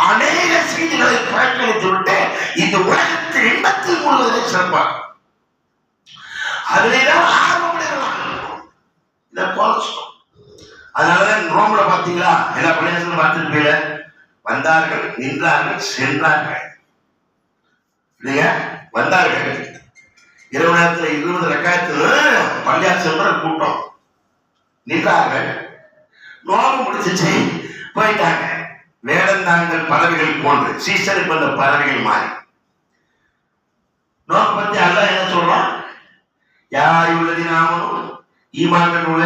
அநேக செய்திகளை புறக்கணித்து விட்டு இந்த உலகத்தில் இன்பத்தில் முழுவதை சிறப்பாக அதிலேதான் ஆர்வம் இதை போலச்சோம். அதனாலதான் ரோம்ல பாத்தீங்களா, எல்லா பள்ளிகளும் பார்த்துருப்பீங்க, வந்தார்கள், நின்றார்கள், சென்றார்கள் இல்லையா? வந்தார்கள், இரவு நேரத்தில் 20 ரக்காயத்துல பள்ளியார் சென்ற கூட்டம், நின்றார்கள், நோம்பு முடிச்சிச்சு போயிட்டாங்க. வேடந்தாங்கள் பறவைகள் போன்று சீசனுக்கு வந்த பறவைகள் மாறி. நோம்பு பத்தி அல்லாஹ் என்ன சொல்றான்? யா அய்யுஹல்லதீன ஆமனூ, ஈமான்களோட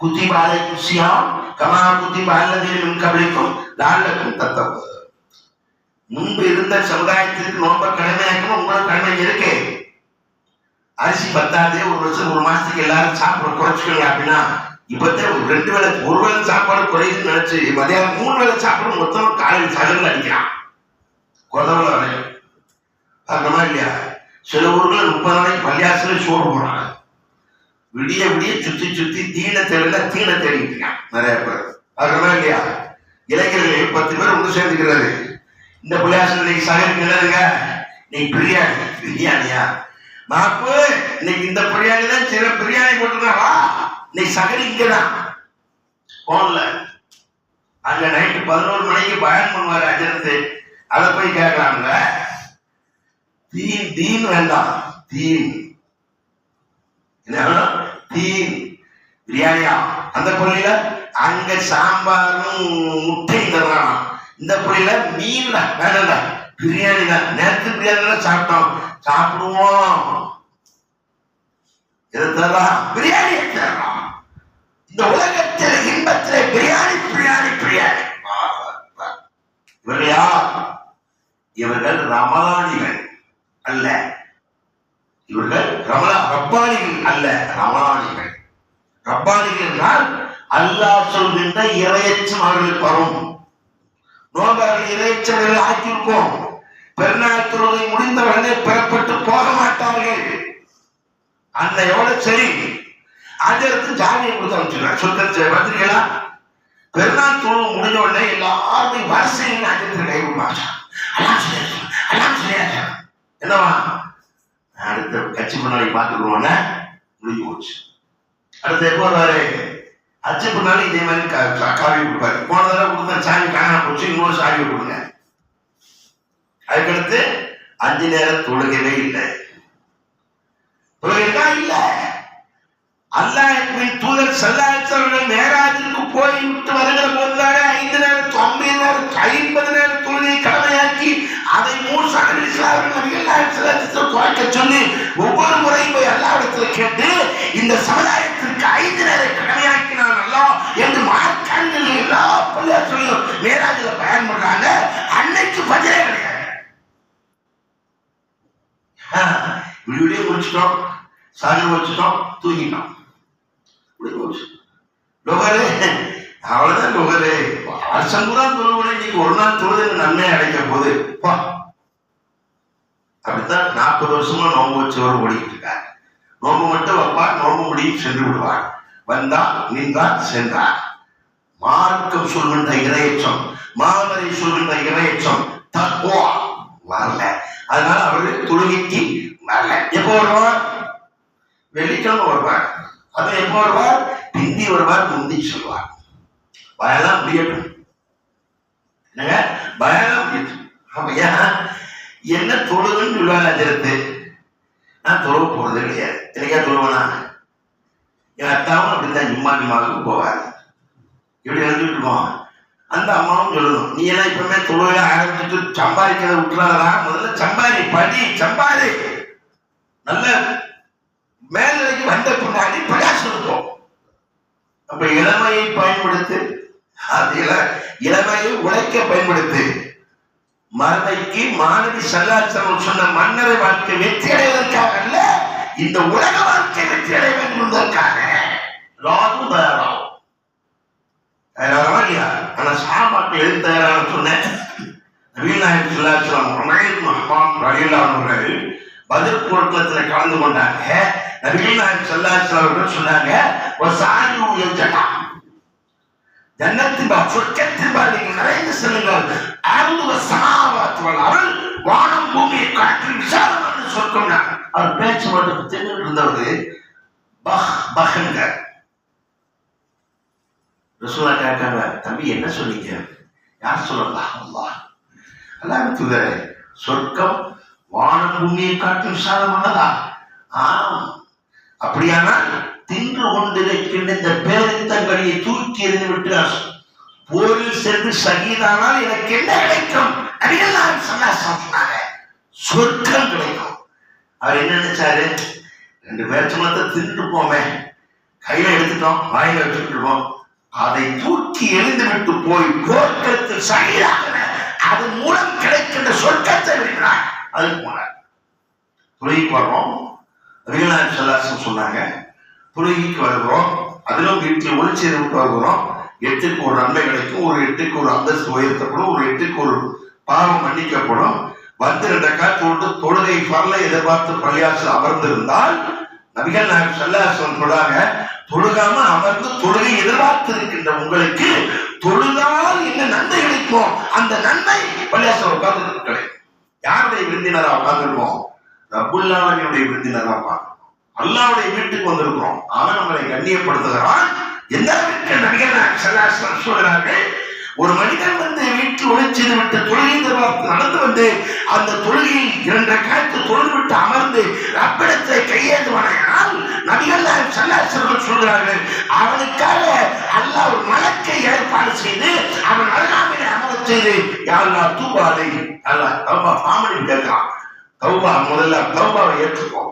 குத்திப அலைக்கும் ஸியாம் கமா குத்திப அல்லதீன மின் கப்லிக்கும் லஅல்லக்கும் தத்தகூன். முன்பு இருந்த சமுதாயத்திற்கு நோன்பை கடமையாக்கணும், உங்களுக்கு கடமை இருக்கு. அரிசி பத்தாது, ஒரு வருஷம் ஒரு மாசத்துக்கு எல்லாரும் சாப்பிட குறைச்சிக்கோங்க அப்படின்னா இப்பதான் ஒரு 2 வேளை ஒரு வேளை சாப்பாடு குறையுதுன்னு நினைச்சு மதியானம் 3 வேளை சாப்பாடு மொத்தம் காலையில் சகல் அடிக்கிறான் கொதவளை வரைக்கும். பார்க்கணுமா இல்லையா? சில ஊர்ல 30 நாளைக்கு பள்ளியாசில சோறு போடுறாங்க. விடிய விடிய சுத்தி சுத்தி தீனை தேடிக்கிட்டு இருக்கான் நிறைய பேர். பார்க்கணுமா இல்லையா? இளைஞர்கள் 10 பேர் ஒன்று சேர்ந்துக்கிறாரு. இந்த பள்ளியாசில இன்னைக்கு சகலுக்கு என்னதுங்க? இன்னைக்கு பிரியாணியா மாப்பு, இன்னைக்கு இந்த பிரியாணி தான் சில பிரியாணி போட்டுருக்காவா, இன்னைக்கு சகல் இங்கதான் போன்ல. அங்க நைட்டு 11 மணிக்கு பயன் பண்ணுவாரு அஜர்த்து. அதை போய் கேட்கறாங்க, தீன் வேண்டாம், தீன் தீன் பிரியாணியா. அந்த பள்ளியில அங்க சாம்பாரும் முட்டையும் தர்றானா, இந்த பள்ளியில மீன் வேண்டாம் பிரியாணி தான். நேற்று பிரியாணி சாப்பிட்டோம், சாப்பிடுவோம். எதை தர்றான்? பிரியாணியை தர்றான். இந்த உலகத்தில் இன்பத்தில் பிரியாணி பிரியாணி பிரியாணி. இவர்கள் யார்? இவர்கள் ரமலானிகள் அல்ல. இவர்கள் ரப்பானிகள் அல்ல, ரமலானிகள். ரப்பானிகள் என்றால் அல்லாஹ் சொல்கின்ற இறையச்சம் அவர்களுக்கு வரும். நோபார்கள் இறையச்சவர்கள் ஆக்கியிருக்கோம். பெருநாள் தொழுகை முடிந்தவர்களே பெறப்பட்டு போக மாட்டார்கள். அன்னையோட சரி அதற்கு ஜாமியை கொடுத்து அமைச்சிருக்காங்க. சொல்றது பார்த்துருக்கீங்களா? பெருநாள் தொழுகை முடிஞ்ச உடனே எல்லாருமே வரிசையில் அஜருக்கு கைவிடுவாங்க. என்னவா அடுத்த கட்சி முன்னாடி பார்த்துக்கணும்னா முடிஞ்சு போச்சு. அடுத்து எப்போ வருவாரு? அச்சு பண்ணாலும் இதே மாதிரி காவி கொடுப்பாரு. போன தடவை கொடுத்தா சாமி காணாம போச்சு, இன்னொரு சாமி கொடுங்க. அதுக்கடுத்து 5 நேரம் தொழுகவே இல்லை. தொழுகா இல்ல. அல்லாஹ்வின் தூதர் ஸல்லல்லாஹு அலைஹி வஸல்லம் மேராஜுக்கு போய் விட்டு வருகிற போதுதானே 5 நேரம் 50 நேரம் தொழுகை கடமையாக்கி அதை மூசா அலைஹிஸ்ஸலாம் துவக்க சொல்லி ஒவ்வொரு முறையும் போய் அல்லாஹ்விடத்தில் கேட்டு இந்த சமுதாயத்திற்கு 5 நேரம் கடமையாக்கினான் அல்லாஹ் என்று மார்க்கங்கள் எல்லா பள்ளியாசலும் மேராஜில் பயன் பண்றாங்க. அன்னைக்கு பஜ்ரே கிடையாது. விடிய முடிச்சிட்டோம், சாகர் வச்சுட்டோம், தூங்கிட்டோம், அவ்வளவுதான் லோகரு. வருஷம் பூரா தொழுவுட இன்னைக்கு ஒரு நாள் தொழுது நன்மை அடைக்க போது. அப்படித்தான் 40 வருஷமா நோம்பு வச்சவர் ஓடிக்கிட்டு இருக்காரு. நோம்பு மட்டும் வைப்பா, நோம்பு முடியும் சென்று விடுவார். வந்தார், நின்றார், சென்றார். மார்க்கம் சொல்கின்ற இறையச்சம், மாமரை சொல்கின்ற இறையச்சம் தக்குவா வரல. அதனால அவரு தொழுகைக்கு வரல. எப்போ வருவார்? வெள்ளிக்கிழமை வருவார். அது எப்போ வருவார்? பிந்தி வருவார், முந்தி சொல்வார். பயலாம் முடியட்டும், பயலாம் முடியட்டும். அப்ப ஏன் என்ன தொழுகுன்னு சொல்லுவாங்க அஜரத்து. நான் தொழுவ போறது கிடையாது. எனக்கா தொழுவனா? என் அத்தாவும் அப்படித்தான் ஜும்மாவுக்கு போவார். எப்படி நினைச்சுட்டு இருக்கோம்? அந்த அம்மாவும் சொல்லணும், நீ எல்லாம் இப்பவுமே தொழில ஆரம்பிச்சுட்டு சம்பாதிக்கிறத விட்டுறாதா, முதல்ல சம்பாதி, படி, சம்பாதி. நல்ல மேல்நிலைக்கு வந்த பின்னாடி பிரகாசம் இருக்கும். அப்ப இளமையை பயன்படுத்து, அது இளமையை உழைக்க பயன்படுத்து. மறுமைக்கு மாணவி சல்லாசனம் சொன்ன மன்னரை வாழ்க்கை வெற்றி அடைவதற்காக அல்ல, இந்த உலக வாழ்க்கை வெற்றி அடைய வேண்டும் என்பதற்காக எல்லாரும் தயாராகும். தயாராகவா இல்லையா? ஆனா சாபாக்கள் எது தயாராக சொன்னேன்? நபீல் நாயகம் ஸல்லல்லாஹு அலைஹி வஸல்லம் அவர்கள் பத்ர் போர்க்களத்தில் கலந்து கொண்டாங்க. நபீல் நாயகம் ஸல்லல்லாஹு அலைஹி வஸல்லம் சொன்னாங்க, வஸாலு யஜதா, ஜன்னத்தின் சொர்க்கத்தின் பாதையில் நிறைந்து செல்லுங்கள். அருள் சமாவாத் வல் அருள், வானம் பூமியை காற்று விசாலமான சொர்க்கம். அவர் பேச்சு மட்டும் தெரிஞ்சுட்டு இருந்தவர் பஹ்ங்க. ரசூலா கேட்டாங்க, தம்பி என்ன சொன்னீங்க? யார் சொல்லலாம்? அல்லாஹ். அல்லாஹ் தூதரே, சொர்க்கம் வானம் பூமியை காற்று விசாலமானதா? அப்படியானால் தின்று கொண்டிருக்கின்ற இந்த பேரித்தங்கடியை தூக்கி எறிந்து விட்டு போரில் சென்று சகிதானால் எனக்கு என்ன கிடைக்கும்? அடியெல்லாம் சொன்னாங்க, சொர்க்கம் கிடைக்கும். அவர் என்ன நினைச்சாரு? 2 பேர் சுமத்தை தின்னுட்டு போமே, கையில எடுத்துட்டோம், வாயில வச்சுட்டு இருக்கோம், அதை தூக்கி எறிந்து விட்டு போய் போர்க்களத்தில் சகிதாக அதன் மூலம் கிடைக்கின்ற சொர்க்கத்தை விரும்பினார். அதுக்கு போனார். துறைக்கு வர்றோம், நபிகள் ஸல்லல்லாஹு சொன்னாங்க, தொழுகைக்கு வருகிறோம், அதிலும் வீட்டில் ஒளிச்சேரி விட்டு வருகிறோம், 8க்கு ஒரு நன்மை கிடைக்கும், ஒரு 8க்கு ஒரு அந்தஸ்து உயர்த்தப்படும், ஒரு 8க்கு ஒரு பாவம் மன்னிக்கப்படும். வந்து 2 ரக்காத் தொழுது தொழுகை பரலை எதிர்பார்த்து பள்ளியாசல் அமர்ந்திருந்தால் நபிகள் நாயகம் ஸல்லல்லாஹு அலைஹி வஸல்லம் சொல்றாங்க, தொழுகாம அமர்ந்து தொழுகை எதிர்பார்த்து இருக்கின்ற உங்களுக்கு தொழுதால் என்ன நன்மை கிடைக்கும், அந்த நன்மை பள்ளியாசல் உட்கார்ந்து கிடைக்கும். யாருடைய விருந்தினரா உட்கார்ந்துருக்கோம்? ரப்புல் ஆலமீனுடைய விருந்தினரா உட்கார்ந்து அல்லாஹ்வுடைய வீட்டுக்கு வந்திருக்கிறோம். அவன் நம்மளை கண்ணியப்படுத்துகிறான். எந்த அளவுக்கு நபிகள் நாயகம் ஸல்லல்லாஹு அலைஹி வஸல்லம் சொல்கிறார்கள், ஒரு மனிதன் வந்து வீட்டில் ஒளிச்செய்து விட்டு தொழுகை நடந்து வந்து அந்த தொழுகையில் 2 ரக்காத் தொழுது விட்டு அமர்ந்து ரப்பிடத்தை கையேந்துவானால் நபிகள் நாயகம் ஸல்லல்லாஹு அலைஹி வஸல்லம் சொல்கிறார்கள், அவனுக்காக அல்லாஹ் ஒரு மலக்கை ஏற்பாடு செய்து அவன் அருகாமையிலே அமரச் செய்து, யா அல்லாஹ் தூபா அலைஹி, அல்லாஹ் தௌபா பாமணி கேட்கிறான், தௌபா முதல்ல தௌபாவை ஏற்றுக்கோ,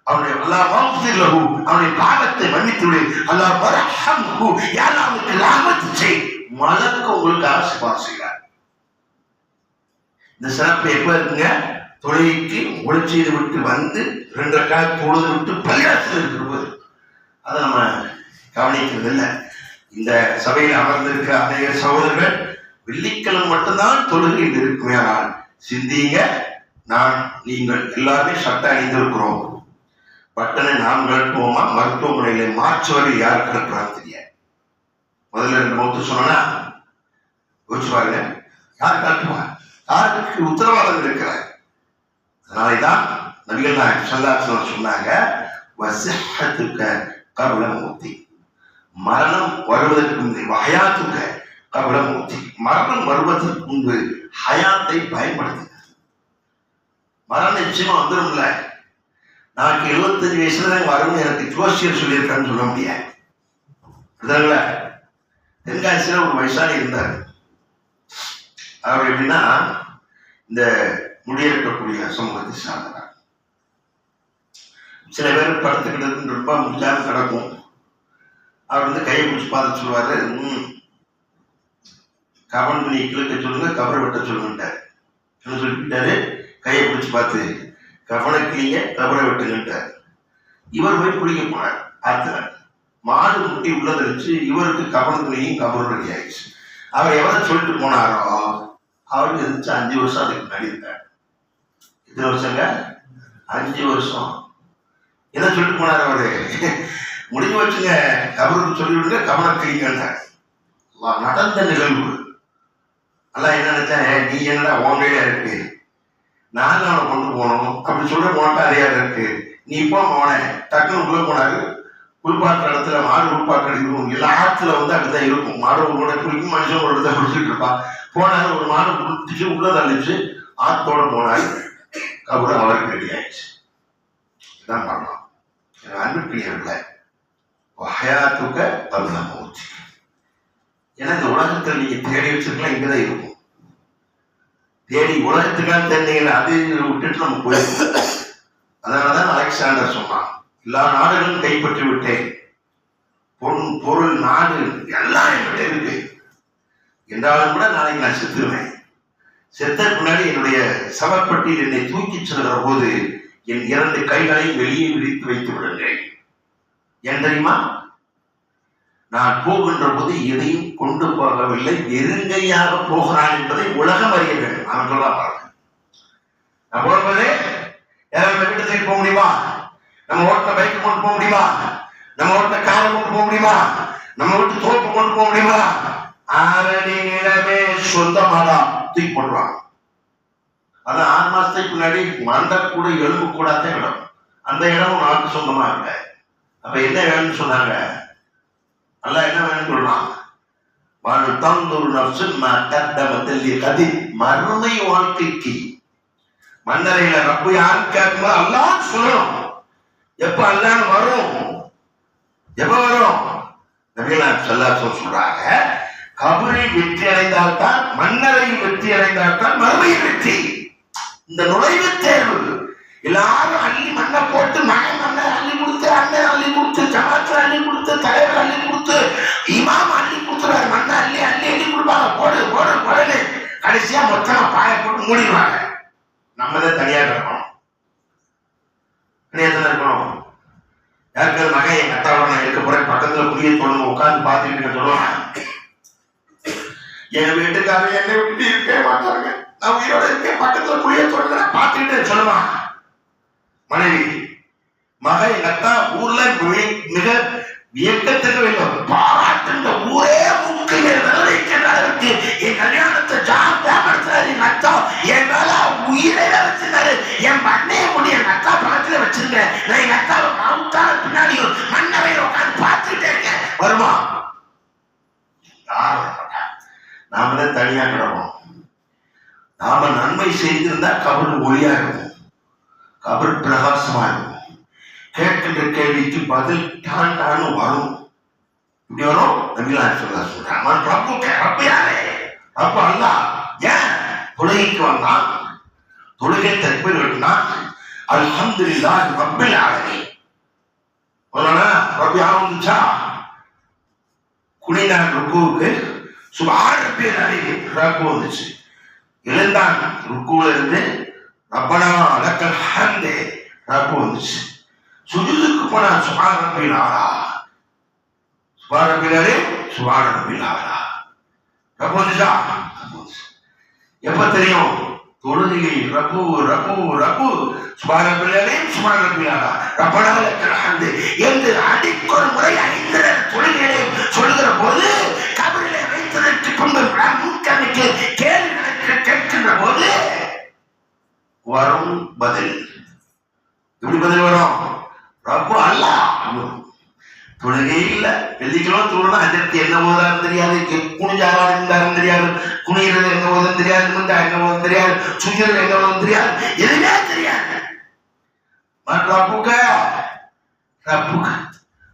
அவனுடைய அல்லாஹ் மஃபிர் லஹு, அவனுடைய பாவத்தை மன்னித்து விடு, அல்லாஹ் வர்ஹம்ஹு, யா அல்லாஹ் அவனுக்கு ரஹ்மத் செய். மலக்கு உங்களுக்கு ஆசீர்வாதம் செய்கிறார். இந்த சிறப்பு எப்ப இருக்குங்க? தொழுகைக்கு ஒளிச்செய்து விட்டு வந்து 2 ரக்காத் தொழுது விட்டு பள்ளியாசல் இருக்கிறது. அதை நம்ம கவனிக்கிறது இல்லை. இந்த சபையில் அமர்ந்திருக்கிற அநேக சகோதரர்கள் வெள்ளிக்கிழமை மட்டும்தான் தொழுகையில் இருக்குமே. ஆனால் சிந்திங்க, நீங்கள் எல்லாருமே சட்டை அணிந்திருக்கிறோம். பட்டனை நாம் கழட்டுவோமா? மருத்துவமனையில மார்ச் வரை யார் கழட்டுறான்னு தெரியாது. முதல்ல 2 மௌத்து சொன்னா யோசிச்சு பாருங்க, யார் கழட்டுவா? யாருக்கு உத்தரவாதம் இருக்கிறார்? அதனாலதான் நபிகள் நாயகம் ஸல்லல்லாஹு அலைஹி வஸல்லம் சொன்னாங்க, வஸஹத்துக கப்ல மௌத்தி, மரணம் வருவதற்கு முன்பு, வஹயாத்துக கப்ல மௌத்தி, மரணம் வருவதற்கு முன்பு ஹயாத்தை பயன்படுத்துங்க. மரணம் நிச்சயமா வந்துடும்ல. நாளைக்கு 75 வயசுல தான் வரும்னு எனக்கு ஜோசியர் சொல்லியிருக்கான்னு சொல்ல முடியாது. தென்காசியில ஒரு வயசாளி இருந்தார். அவர் எப்படின்னா, இந்த முடியெடுக்கக்கூடிய சமூகத்தை சார்ந்தார். சில பேர் படுத்துக்கிட்டு ரொம்ப முடியாம கிடக்கும். அவர் வந்து கையை பிடிச்சி பார்த்து சொல்லுவாரு, கவன் துணி கிழக்க சொல்லுங்க, கவரை வெட்ட சொல்லுங்கட்டார். சொல்லிட்டாரு, கையை பிடிச்சி பார்த்து கவனை கிளிங்க, கவரை வெட்டுங்கட்டார். இவர் போய் குளிக்க போனார். ஆத்துல மாடு முட்டி உள்ளதை வச்சு இவருக்கு கவன துணியும் கவரும் ரெடி ஆயிடுச்சு. அவர் எவரை சொல்லிட்டு போனாரோ அவருக்கு இருந்துச்சு 5 வருஷம் அதுக்கு முன்னாடி இருந்தார். எத்தனை வருஷங்க? 5 வருஷம். என்ன சொல்லிட்டு போனார் அவரு? முடிஞ்சு வச்சுங்க, கபருக்கு சொல்லிவிடுங்க, கவனம் கிளிங்கன்னார். நடந்த நிகழ்வு. எல்லாம் என்ன நினைச்சேன், நீ என்னடா உன்கையில இருக்கு, நான் அவனை கொண்டு போகணும் அப்படி சொல்ற போனாக்கா அதையா இருக்கு, நீ இப்போ அவனை டக்குன்னு உள்ள போனாரு. குளிப்பாட்டுற இடத்துல மாடு குளிப்பாட்டு இருக்கும். எல்லா ஆற்றுல வந்து அப்படிதான் இருக்கும். மாடு கூட குளிக்கும், மனுஷன் ஒரு இடத்த குளிச்சுட்டு இருப்பான். போனாரு, ஒரு மாடு குளிச்சு உள்ள தள்ளிச்சு, ஆத்தோட போனாரு. கபரு அவருக்கு ரெடி ஆயிடுச்சு. இதுதான் பண்ணலாம். அன்புக்குரியவர்கள ஹயாத்துக்க கப்ல மௌத்தி. ஏன்னா இந்த உலகத்தில் நீங்க தேடி வச்சிருக்கலாம், இங்கதான் இருக்கும். தேடி உலகத்துக்காக தெரிஞ்சீங்கன்னா அது விட்டுட்டு நம்ம போயிருக்கோம். அதனாலதான் அலெக்சாண்டர் சொன்னான், எல்லா நாடுகளும் கைப்பற்றி விட்டேன், பொருள் நாடு எல்லாம் என்கிட்ட இருக்கு, என்றாலும் கூட நாளைக்கு நான் செத்துருவேன். செத்த பின்னாடி என்னுடைய சவப்பட்டியில் என்னை தூக்கி செல்கிற போது என் 2 கைகளையும் வெளியே விரித்து வைத்து விடுங்கள். ஏன் தெரியுமா? நான் போகின்ற போது எதையும் கொண்டு போகவில்லை, வெறுங்கையாக போகிறான் என்பதை உலகம் அறிய வேண்டும். அவன் சொல்ல பாருங்க, நான் போகும்போது யாரும் வீட்டுக்கு போக முடியுமா? நம்ம ஓட்ட பைக்கு கொண்டு போக முடியுமா? நம்ம ஓட்ட காரை கொண்டு போக முடியுமா? நம்ம வீட்டு தோப்பு கொண்டு போக முடியுமா? 6 அடி நிலமே சொந்தமாடா தூக்கி போட்டுருவாங்க. அது 6 மாசத்துக்கு முன்னாடி மண்டை கூட எலும்பு கூடாதான் இடம். அந்த இடமும் நாட்டு சொந்தமா இல்லை. அப்ப என்ன வேணும்னு சொன்னாங்க? அல்ல என்ன வேணும்னு சொல்றான், மறுமை வாழ்க்கைக்கு மன்னரையில ரப்பு யாரும் கேட்கும்போது அல்லாஹ் சொல்லணும். எப்ப அல்லாஹ் வரும்? எப்ப வரும்? நபிகள் நாயகம் ஸல்லல்லாஹு அலைஹி வஸல்லம் சொல்றாங்க, கபரில் வெற்றி அடைந்தால்தான், மன்னரையில் வெற்றி அடைந்தால்தான் மறுமையில் வெற்றி. இந்த நுழைவுத் தேர்வு எல்லாரும் அள்ளி மண்ணை போட்டு மண்ணை அள்ளி கொடுத்து, அண்ணன் அள்ளி கொடுத்து, ஜமாத்து அள்ளி கொடுத்து, தலைவர் அள்ளி கொடுத்து, இமாம் அள்ளி கொடுத்துறாரு. மண்ணை அள்ளி அள்ளி அள்ளி கொடுப்பாங்க, போடு போடு போடுன்னு. கடைசியா மொத்தமா பாய போட்டு மூடிடுவாங்க. நம்ம தான் தனியா இருக்கணும். இருக்கணும். புளிய தொடர்ந்து உட்கார்ந்து பார்த்துக்கிட்டு சொல்லுவாங்க, என் வீட்டுக்காரர் என்னை விட்டுட்டு இருக்கவே மாட்டாங்க, நான் உயிரோட இருக்கேன், பக்கத்துல புளிய தொடர்ந்து பார்த்துக்கிட்டு சொல்லுவான். மனைவி மகன் எங்க அத்தா ஊர்ல மிக வியக்கத்துக்கு வேண்டும் பாராட்டுன்ற ஊரே முக்கிய நிலைக்கு என் கல்யாணத்தை ஜாமப்படுத்துறாரு. எங்க அத்தா என் மேல உயிரை வச்சிருந்தாரு. என் மண்ணைய முடி எங்க அத்தா பக்கத்துல வச்சிருக்கேன். நான் எங்க அத்தாவை மவுத்தான பின்னாடி மண்ணவையில உட்காந்து பார்த்துக்கிட்டே இருக்கேன். வருமா? யாரும் வரமாட்டா. நாம தான் தனியா கிடப்போம். நாம நன்மை செய்திருந்தா கபர் ஒளியா இருக்கும், கபர் பிரகாசமா இருக்கும். கேட்கின்ற கேள்விக்கு பதில் தான் தான் வரும். இப்படி வரும். நபிகள் சொல்றாங்க, ரப்பு யாரே? ரப்பு அல்லாஹ். ஏன் தொழுகைக்கு வந்தான், தொழுகை தக்பீர் கட்டினா அல்ஹம்துலில்லாஹ் ரப்பில் ஆலமீன் ரப்பி ஆரம்பிச்சா குனினான் ருக்குவுக்கு சுப்ஹான ரப்பில் ஆலமீன் ரப்பு வந்துச்சு. எழுந்தான் ருக்குல இருந்து ரப்பனா லக்கல் ஹம்து ரப்பு வந்துச்சு. சுஜூதுக்கு போனா சுப்ஹான ரப்பில் ஆலா, சுப்ஹான ரப்பில் ஆலமீன், சுப்ஹான ரப்பில் ஆலா ரப்பு வந்துச்சா? எப்ப தெரியும்? தொழுகையில் ரப்பு ரப்பு ரப்பு சுப்ஹான ரப்பில் ஆலமீன், சுப்ஹான ரப்பில் ஆலா, ரப்பனா லக்கல் ஹம்து என்று அடிக்கொரு முறை 5 தொழுகைகளை சொல்லுகிற போது கபரிலே வைத்ததற்கு பின்பு முன்கணிக்கு கேள்விகளுக்கு கேட்கின்ற போது வரும் பதில். எப்படி பதில் வரும்? ரப்பு அல்லாஹ். தொழுகை இல்ல, வெள்ளிக்கிழமை தொழுனா அதற்கு என்ன ஓதான்னு தெரியாது, குனிஞ்சாலும் இருந்தாலும் தெரியாது, குனிகிறது என்ன ஓதுன்னு தெரியாது, முந்தா என்ன ஓதுன்னு தெரியாது, சுஜூது என்ன ஓதுன்னு தெரியாது, எதுவுமே தெரியாது. ரப்புக ரப்புக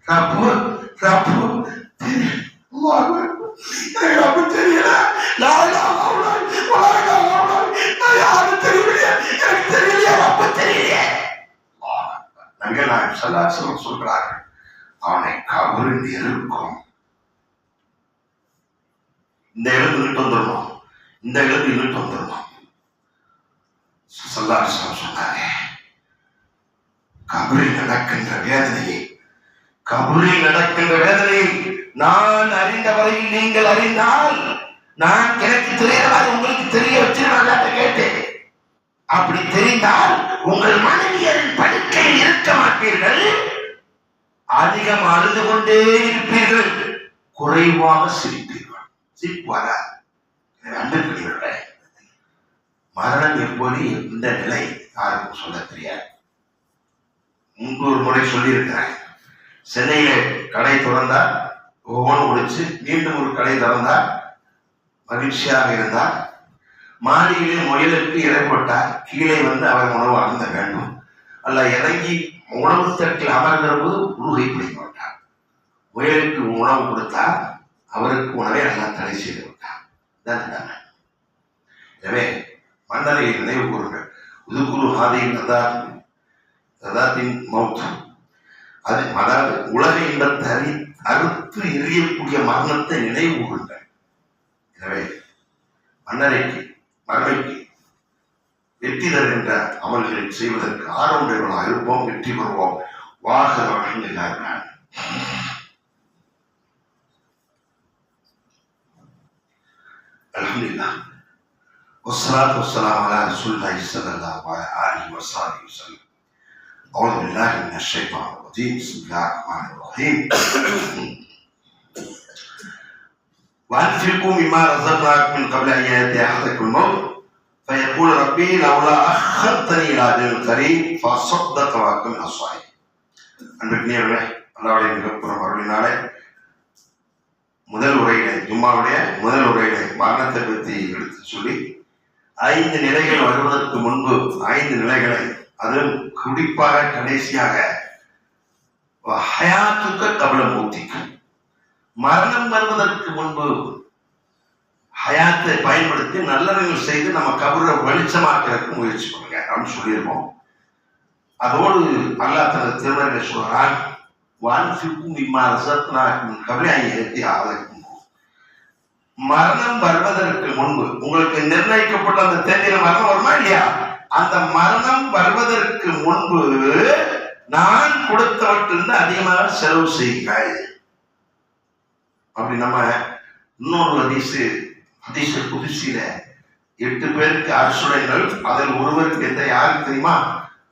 ரப்பு ரப்பு ரப்பு தெரியல, யாரும் தெரியலையே, எனக்கு தெரியலையே, ரப்பு தெரியலையே. நபிகள் ஸல்லல்லாஹு சொல்கிறார்கள், அவனை கபரு நெருக்கும். இந்த எழுத்து இழுட்டு வந்துடணும், இந்த எழுத்து இழுட்டு வந்துடணும். ஸல்லல்லாஹு சொன்னாங்க, கபரில் நடக்கின்ற வேதனையை, கபரில் நடக்கின்ற வேதனையை நான் அறிந்த வரையில் நீங்கள் அறிந்தால், நான் எனக்கு தெரியாத உங்களுக்கு தெரிய வச்சிருவாங்க கேட்டேன். அப்படி தெரிந்தால் உங்கள் மனைவியரின் படுக்கையில் இருக்க மாட்டீர்கள், அதிகம் அழுது கொண்டே இருப்பீர்கள், குறைவாக சிரிப்பீர்கள். சிரிப்பு வராது. அன்புக்குரியவர்களே, மரணம் எப்படி இந்த நிலை யாருக்கும் சொல்ல தெரியாது. முன்பு ஒரு முறை சொல்லியிருக்கிறேன். சென்னையில கடை திறந்தார், ஒவ்வொன்று முடிச்சு மீண்டும் ஒரு கடை திறந்தார், மகிழ்ச்சியாக இருந்தார். மாடியிலே முயலுக்கு இறை போட்டார். கீழே வந்து அவர் உணவு அருந்த வேண்டும். அல்ல இறங்கி உணவு தட்டில் அமர்கிற போது உருகை பிடிக்க மாட்டார். முயலுக்கு உணவு கொடுத்தார், அவருக்கு உணவை எல்லாம் தடை செய்து விட்டார். எனவே மன்னரை நினைவு கூறுங்கள். உதுகுரு ஹாதியின் அதாத்தின் மௌத், அது அதாவது உலக இன்பத்தை அறுத்து எரியக்கூடிய மரணத்தை நினைவு கூறுங்கள். எனவே மன்னரைக்கு மறுமைக்கு வெற்றி தருகின்ற அமல்களை செய்வதற்கு ஆரோக்கியர்களாக இருப்போம், வெற்றி பெறுவோம். வாசகர்கள் இல்லார்கள். அல்ஹம்துலில்லாஹ் வஸ்ஸலாத்து வஸ்ஸலாமு அலா ரசூலில்லாஹி ஸல்லல்லாஹு அலைஹி வஸல்லம். அஊது பில்லாஹி மினஷ் ஷைத்தானிர் ரஜீம். பிஸ்மில்லாஹிர் ரஹ்மானிர் ரஹீம். وأنفقوا مما رزقناكم من قبل أن يأتي أحدكم الموت فيقول ربي لولا أخرتني إلى أجل قريب فأصدق وأكن من الصالحين. அன்பிற்குரியவர்களே, அல்லாஹ்வுடைய மிகப்பெரும் அருளினாலே முதல் உரையிலே, ஜும்மாவுடைய முதல் உரையிலே மரணத்தை பற்றி எடுத்து சொல்லி 5 நிலைகள் வருவதற்கு முன்பு 5 நிலைகளை, அதில் குறிப்பாக கடைசியாக ஹயாத்துக்க கபல மூத்திக்கு, மரணம் வருவதற்கு முன்பு ஹயாத்தை பயன்படுத்தி நல்லவர்கள் செய்து நம்ம கபரை வெளிச்சமாக்கிறதுக்கு முயற்சி பண்ணுங்க அப்படின்னு சொல்லியிருக்கோம். அதோடு அல்லாஹ் தனது திருமறையில சொல்றான், மரணம் வருவதற்கு முன்பு உங்களுக்கு நிர்ணயிக்கப்பட்ட அந்த தேதியில மரணம் வருமா இல்லையா, அந்த மரணம் வருவதற்கு முன்பு நான் கொடுத்தவற்றிலிருந்து அதிகமாக செலவு செய்யுங்கள். அப்படி நம்ம இன்னொரு ஹதீஸ் குதிசியில 8 பேருக்கு அரசுடைகள், அதில் ஒருவருக்கு எந்த யாருக்கு தெரியுமா?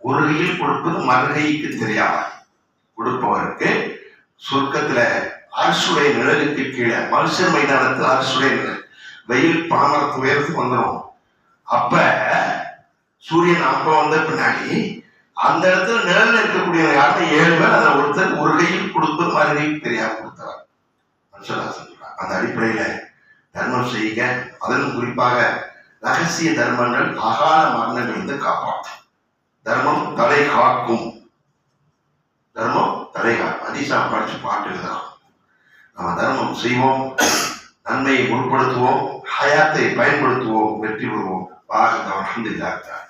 ஒரு கையில் கொடுப்பது மறுகைக்கு தெரியாம கொடுப்பவருக்கு சொர்க்கத்துல அரசுடைய நிழலுக்கு கீழே மனுஷர் மைதானத்தில் அரசுடைய நிழல், வெயில் பாமரத்து உயரத்துக்கு வந்துடும். அப்ப சூரியன் அப்ப வந்த பின்னாடி அந்த இடத்துல நிழல் இருக்கக்கூடிய யாருன்னா 7 பேர், அதில் ஒருத்தர் ஒரு கையில் கொடுப்பது மறுகைக்கு தெரியாம கொடுத்தவர். அந்த அடிப்படையில தர்மம் செய்யுங்க. அதிலும் குறிப்பாக ரகசிய தர்மங்கள் அகால மரணங்கள் வந்து காப்பாற்றும். தர்மம் தலை காக்கும். தர்மம் தலை காக்கும். அதிசா படிச்சு பாட்டு எழுதலாம். நம்ம தர்மம் செய்வோம், நன்மையை முற்படுத்துவோம், ஹயாத்தை பயன்படுத்துவோம், வெற்றி பெறுவோம். பாகத்தை அல்ஹம்துலில்லாஹ்.